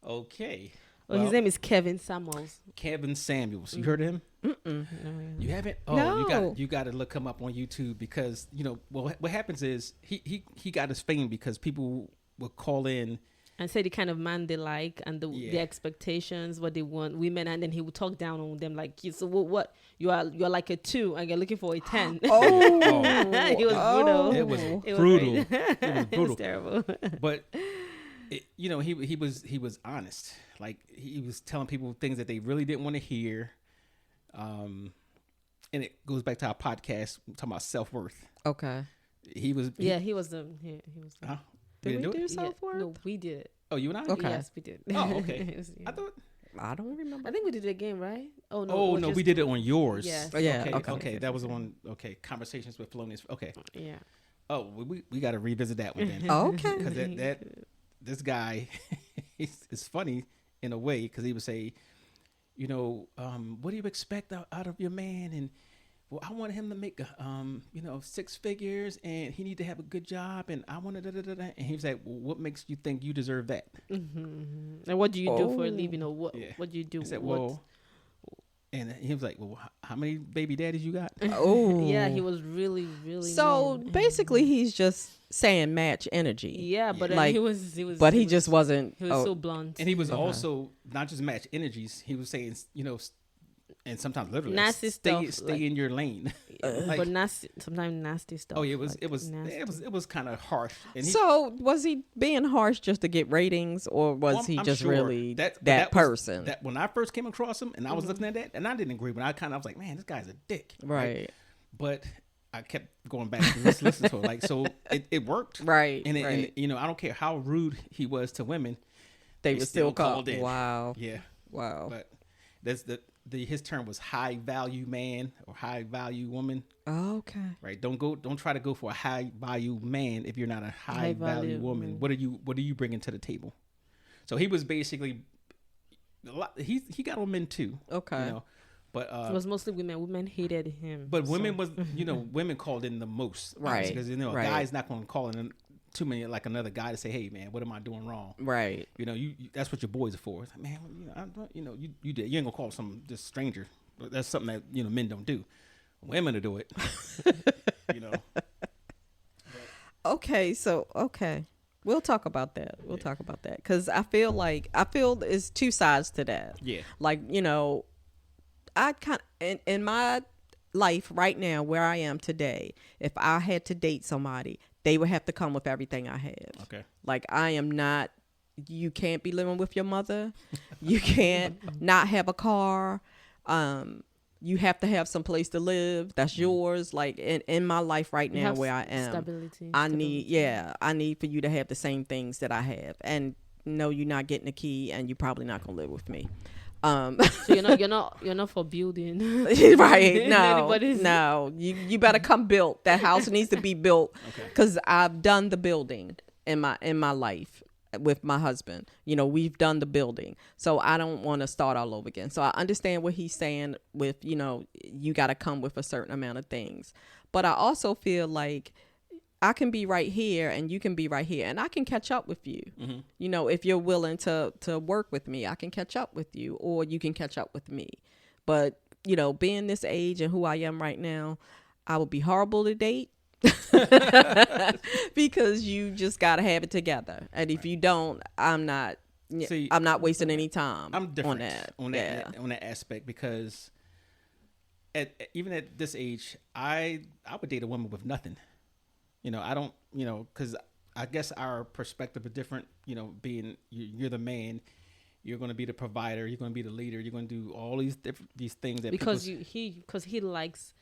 S1: Okay.
S3: Well, his name is Kevin Samuels.
S1: Kevin Samuels. You heard of him?
S3: No,
S1: You haven't? Oh,
S2: No.
S1: you got to look him up on YouTube, because what happens is he got his fame because people will call in.
S3: and say the kind of man they like and the expectations, what they want, women, and then he would talk down on them like, so what you're like a 2 and you're looking for a 10.
S2: Oh,
S3: He was brutal.
S1: It was
S3: It was
S1: brutal.
S3: great.
S1: It was
S3: It
S1: brutal.
S3: was terrible.
S1: But he was honest. Like, he was telling people things that they really didn't want to hear. And it goes back to our podcast talking about self-worth.
S2: okay.
S1: He was
S3: He was the.
S1: Huh?
S2: Did we do
S3: Yeah,
S2: self-worth?
S3: no, we did it.
S1: Oh, you and I?
S2: Okay.
S3: Yes, we did.
S1: Oh, okay.
S3: It was,
S1: I thought.
S2: I don't remember.
S3: I think we did it again, right? Oh no.
S1: Oh
S3: it
S1: no,
S3: was
S1: we
S3: just-
S1: did it on yours.
S3: Yes.
S2: Oh, yeah,
S1: Okay.
S2: okay.
S1: Okay. That was on. Okay. Conversations with Felonious. Okay.
S3: Yeah.
S1: Oh, we got to revisit that one then.
S2: Okay.
S1: Because this guy, it's funny in a way, because he would say, what do you expect out of your man? And well, I want him to make 6 figures, and he need to have a good job, and I want to and he was like, well, what makes you think you deserve that?
S3: And what do you do for a
S2: Oh.
S3: living, or what?
S1: Yeah.
S3: What do you do?
S1: I said,
S3: What-
S1: well, and he was like, well, how many baby daddies you got?
S2: Oh.
S3: Yeah, he was really, really.
S2: So
S3: mean.
S2: basically, he's just saying match energy.
S3: Yeah, but
S2: Like,
S3: he was.
S2: But he just wasn't.
S3: He was so blunt.
S1: And he was
S2: Okay.
S1: also not just match energies. He was saying, and sometimes literally
S3: Nasty
S1: stay
S3: stuff, like-
S1: in your lane. Like-
S3: but nasty, sometimes nasty stuff.
S1: oh yeah, it was
S3: like
S1: it was
S3: nasty.
S1: it was kind of harsh. And he,
S2: So was he being harsh just to get ratings, or was
S1: well,
S2: he
S1: I'm
S2: just
S1: sure
S2: really
S1: but
S2: that
S1: was-
S2: person?
S1: that when I first came across him and I was looking at that and I didn't agree, but I was like, man, this guy's a dick.
S2: Right.
S1: But I kept going back and listen to it. Like, so it worked.
S2: Right.
S1: And,
S2: right.
S1: and I don't care how rude he was to women.
S2: they
S1: he
S2: were
S1: still
S2: still
S1: called
S2: called
S1: in.
S2: Wow.
S1: Yeah.
S2: Wow.
S1: But that's his term was high value man or high value woman.
S2: Okay.
S1: Right. Don't try to go for a high value man if you're not a high value
S3: value
S1: woman.
S3: woman.
S1: What are you bringing to the table? So he was basically he got on men too.
S2: Okay.
S1: You know, but
S3: It was mostly women. Women hated him.
S1: but
S3: so-
S1: women was women called in the most,
S2: Right,
S1: Because a
S2: right.
S1: guy's not going to call in too many like another guy to say, hey man, what am I doing wrong?
S2: Right.
S1: You that's what your boys are for. It's like, man, you did. You ain't gonna call some just stranger. That's something that men don't do. Women to do it. you know.
S2: Okay. So okay. We'll talk about that. We'll talk about that because I feel it's two sides to that.
S1: Yeah.
S2: Like I kind of in my life right now where I am today, if I had to date somebody, they would have to come with everything I have.
S1: Okay.
S2: Like I am not. You can't be living with your mother. You can't not have a car. You have to have some place to live. That's yours. Like in my life right
S3: You
S2: now
S3: have
S2: where I am,
S3: stability.
S2: I need for you to have the same things that I have. And no, you're not getting a key, and you're probably not gonna live with me.
S3: So you're not for building.
S2: Right? No,
S3: Anybody's-
S2: no. You better come built. That house needs to be built because I've done the building in my life with my husband. We've done the building, so I don't want to start all over again. So I understand what he's saying with you got to come with a certain amount of things, but I also feel like I can be right here and you can be right here, and I can catch up with you.
S1: Mm-hmm.
S2: If you're willing to work with me, I can catch up with you, or you can catch up with me. But being this age and who I am right now, I would be horrible to date. Because you just gotta have it together, and if you don't, I'm not wasting any time.
S1: I'm different
S2: on that.
S1: on that aspect because even at this age, I would date a woman with nothing. I don't, because I guess our perspective is different. Being you're the man, you're going to be the provider, you're going to be the leader, you're going to do all these things that
S3: because he likes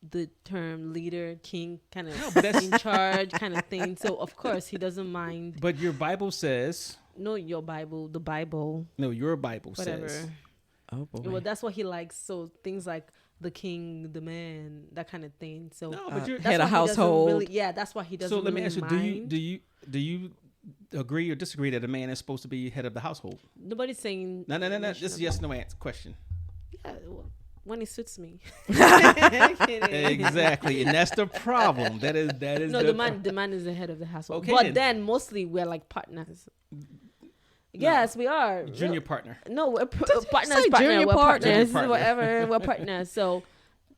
S3: the term leader, king, kind of
S1: but that's-
S3: in charge kind of thing. So of course he doesn't mind.
S1: But your Bible says
S3: No, your Bible, the Bible,
S1: no. Your Bible
S3: whatever.
S1: says
S2: Oh boy.
S3: Well, that's what he likes. So things like the king, the man, that kind of thing. So
S1: no. But you're
S3: that's
S2: Head
S3: why
S2: of
S3: he doesn't
S2: household.
S3: Really, yeah, that's why he doesn't.
S1: so. Let me
S3: really
S1: ask you:
S3: mind.
S1: Do you agree or disagree that a man is supposed to be head of the household?
S3: Nobody's saying
S1: No.
S3: nation
S1: This is
S3: of-
S1: yes no answer question.
S3: Yeah, well, when it suits me.
S1: Exactly, and that's the problem. That is
S3: No, the man is the head of the household.
S1: Okay,
S3: But
S1: then.
S3: then mostly we're like partners. Yes, we are.
S1: junior partner.
S3: No, we're
S2: Does he
S3: partners.
S2: say
S3: Partner.
S2: junior
S3: We're
S2: partner?
S3: partners.
S1: Junior partner.
S3: Whatever. We're partners. So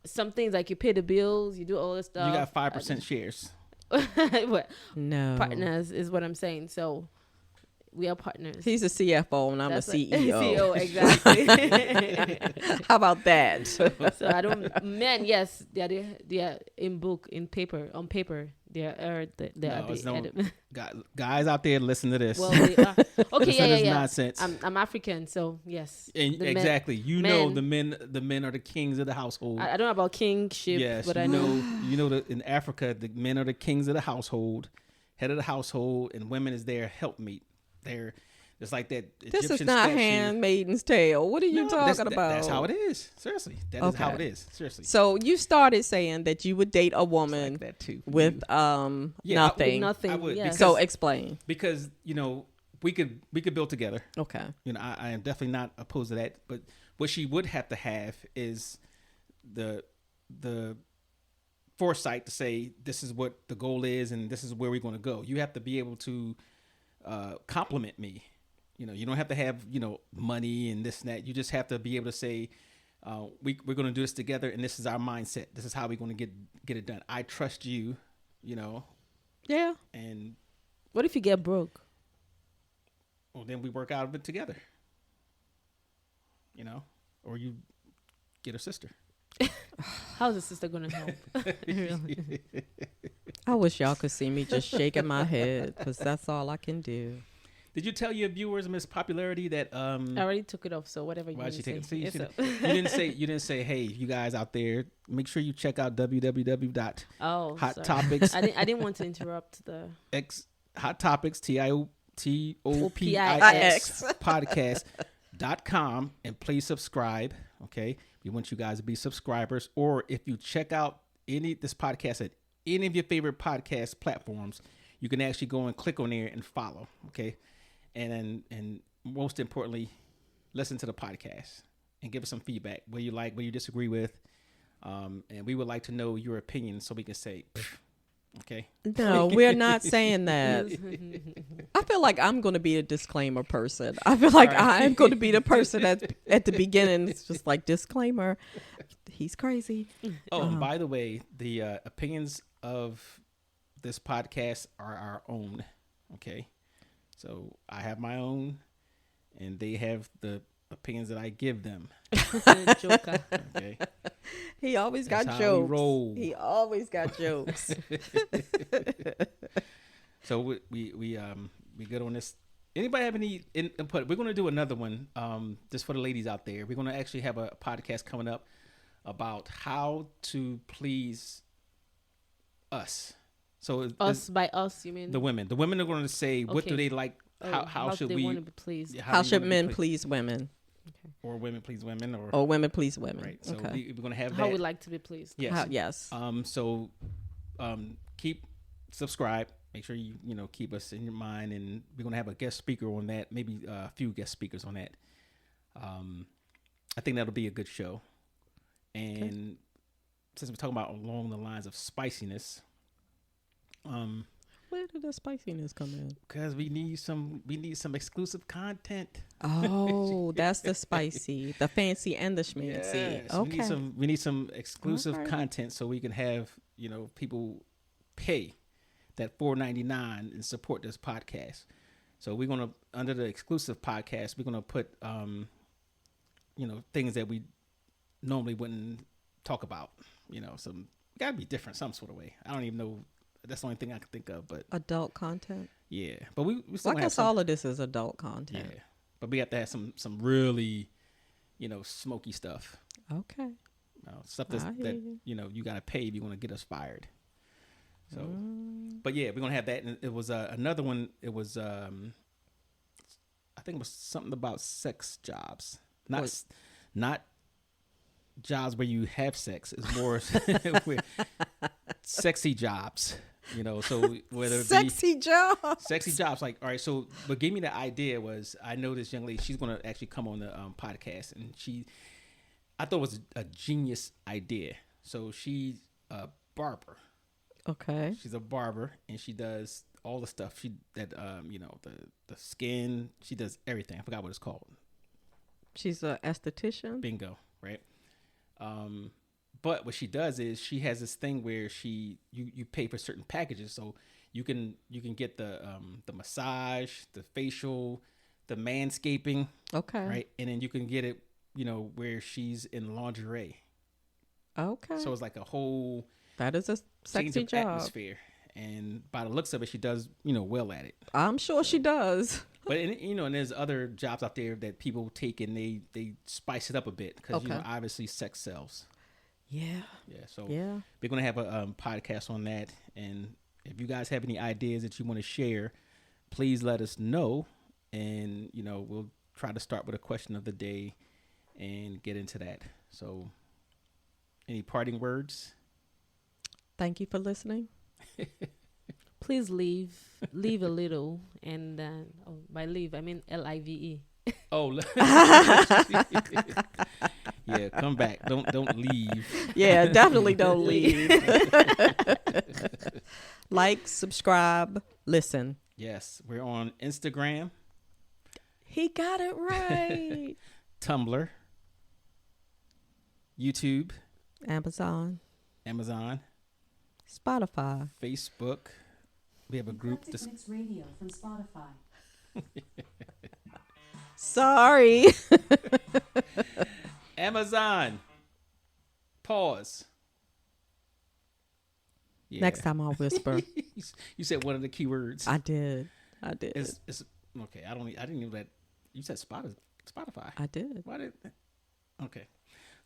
S3: some things like you pay the bills, you do all this stuff.
S1: You got 5% shares.
S3: What?
S2: No.
S3: Partners is what I'm saying. So we are partners.
S2: He's a CFO and I'm
S3: That's
S2: a
S3: what-
S2: CEO.
S3: exactly.
S2: How about that?
S3: So I don't. Men, yes, they are in book, on paper. They are
S1: No, it's no-
S3: the
S1: Guys out there, listen to this.
S3: well, they are. Okay,
S1: Listen to this
S3: yeah.
S1: nonsense.
S3: I'm African, so yes.
S1: And
S3: the men-
S1: exactly, know
S3: men-
S1: the men are the kings of the household.
S3: I don't know about kingship,
S1: Yes,
S3: but
S1: you
S3: I know.
S1: know that in Africa, the men are the kings of the household, head of the household, and women is their helpmeet. They're just like that.
S2: This is
S1: Egyptian
S2: not
S1: statue.
S2: Handmaiden's Tale. What are you
S1: No,
S2: talking about?
S1: That's how it is. Seriously, that is how it
S2: Okay.
S1: is. Seriously,
S2: So you started saying that you would date a
S1: It's
S2: woman
S1: like that too.
S2: with
S1: Yeah,
S2: nothing.
S3: Nothing.
S1: I would,
S3: yes.
S1: because-
S2: So explain.
S1: because we could build together.
S2: Okay.
S1: I am definitely not opposed to that. But what she would have to have is the foresight to say this is what the goal is and this is where we're going to go. You have to be able to compliment me. You don't have to have money and this and that. You just have to be able to say we're going to do this together and this is our mindset. This is how we're going to get it done. I trust you.
S2: Yeah.
S1: And
S3: What if you get broke?
S1: well, then we work out of it together. Or you get her sister.
S3: How's the sister gonna help?
S2: I wish y'all could see me just shaking my head because that's all I can do.
S1: Did you tell your viewers, Miss Popularity, that
S3: I already took it off, so whatever you
S1: why'd
S3: want
S1: she
S3: to
S1: take
S3: say.
S1: it? See,
S3: Yes,
S1: you didn't say, hey, you guys out there, make sure you check out www.
S3: Oh,
S1: Hot
S3: sorry.
S1: Topics.
S3: I didn't want to interrupt the
S1: Hot Topics TIOPIX podcast.com, and please subscribe. Okay, we want you guys to be subscribers. Or if you check out this podcast at any of your favorite podcast platforms, you can actually go and click on there and follow. Okay, and most importantly, listen to the podcast and give us some feedback. What you like, what you disagree with, and we would like to know your opinion so we can say. Okay.
S2: No, we're not saying that. I feel like I'm going to be a disclaimer person. I feel like I'm going to be the person at the beginning. It's just like, disclaimer, he's crazy.
S1: Oh, and by the way, the opinions of this podcast are our own. Okay. So I have my own, and they have the opinions that I give them.
S3: Joker.
S1: Okay.
S2: He always
S1: That's
S2: got
S1: how
S2: jokes.
S1: we roll.
S2: He always got jokes.
S1: So we good on this. Anybody have any input? We're going to do another one just for the ladies out there. We're going to actually have a podcast coming up about how to please us. So
S3: By us, you mean
S1: the women? The women are going to say what do
S3: Okay.
S1: they like?
S3: Oh,
S1: How should
S3: they
S1: we
S3: want to be pleased?
S2: How
S1: do you
S2: should
S1: wanna be
S2: men
S1: pleased?
S2: please women?
S1: Or women please women,
S2: Or women please women?
S1: right? So
S2: Okay.
S1: we're going to have
S3: How
S1: that.
S3: we like to be pleased.
S1: Yes.
S2: Yes.
S1: So keep subscribe. Make sure you keep us in your mind, and we're gonna have a guest speaker on that. Maybe a few guest speakers on that. I think that'll be a good show. And since we're talking about along the lines of spiciness,
S2: Where did the spiciness come in?
S1: because we need some exclusive content.
S2: Oh, that's the spicy, the fancy, and the schmancy.
S1: Yes,
S2: Okay.
S1: we need some exclusive
S2: Alright.
S1: content so we can have people pay that $4.99 and support this podcast. So we're gonna, under the exclusive podcast, we're gonna put things that we normally wouldn't talk about. Some gotta be different some sort of way. I don't even know. That's the only thing I can think of. But
S2: Adult content.
S1: yeah, but we still
S2: Well, I
S1: have
S2: guess
S1: some.
S2: all of this is adult content.
S1: Yeah, but we have to have some really, smoky stuff.
S2: Okay.
S1: Stuff
S2: I hear
S1: that
S2: you.
S1: you gotta pay if you want to get us fired. So, but yeah, we're gonna have that. And it was another one. It was I think it was something about sex jobs, not jobs where you have sex. It's more with sexy jobs. So whether it
S2: Sexy job.
S1: sexy jobs, like, all right. So what gave me the idea was I know this young lady. She's gonna actually come on the podcast, and I thought it was a genius idea. So she's a barber.
S2: Okay.
S1: She's a barber, and she does all the stuff. The skin. She does everything. I forgot what it's called.
S2: She's an esthetician.
S1: Bingo, right? But what she does is she has this thing where you pay for certain packages, so you can get the massage, the facial, the manscaping,
S2: Okay.
S1: right? And then you can get it, where she's in lingerie.
S2: Okay.
S1: So it's like a whole
S2: that is a
S1: change
S2: sexy
S1: of
S2: job.
S1: atmosphere. And by the looks of it, she does, well at it.
S2: I'm sure she does.
S1: But and there's other jobs out there that people take and they spice it up a bit because
S2: Okay.
S1: obviously sex sells.
S2: Yeah.
S1: Yeah. So
S2: Yeah.
S1: we're gonna have a podcast on that, and if you guys have any ideas that you want to share, please let us know, and we'll try to start with a question of the day and get into that. So, any parting words?
S2: Thank you for listening.
S3: Please leave a little, and by leave I mean LIVE.
S1: Oh, yeah, come back. Don't leave.
S2: Yeah, definitely don't leave. Like, subscribe, listen.
S1: Yes, we're on Instagram,
S2: He got it right.
S1: Tumblr, YouTube,
S2: Amazon,
S1: Amazon,
S2: Spotify.
S1: Facebook. We have a group.
S4: Eclectic Mix Radio from Spotify.
S2: Sorry.
S1: Amazon. Pause. Yeah.
S2: Next time I'll whisper.
S1: You said one of the keywords.
S2: I did.
S1: It's okay. I didn't know that. You said Spotify.
S2: I did.
S1: Why did? Okay.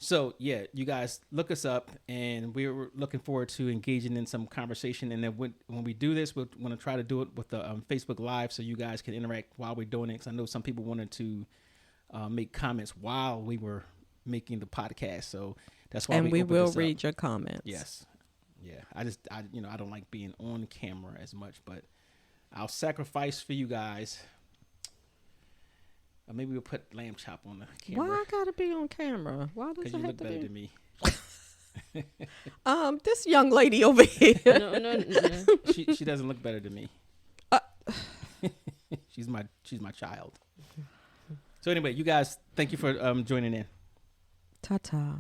S1: So yeah, you guys look us up, and we're looking forward to engaging in some conversation. And then when we do this, we're going to try to do it with the Facebook Live, so you guys can interact while we're doing it. Because I know some people wanted to make comments while we were making the podcast, so that's why.
S2: And we
S1: opened
S2: will
S1: this up.
S2: read your comments.
S1: Yes. Yeah. I don't like being on camera as much, but I'll sacrifice for you guys. Or maybe we'll put Lamb Chop on the camera.
S2: Why I gotta be on camera? Why does it
S1: Because you
S2: have
S1: look
S2: to
S1: better
S2: be?
S1: than me.
S2: This young lady over here.
S3: No.
S1: She doesn't look better than me. She's my child. So anyway, you guys, thank you for joining in.
S2: Ta-ta.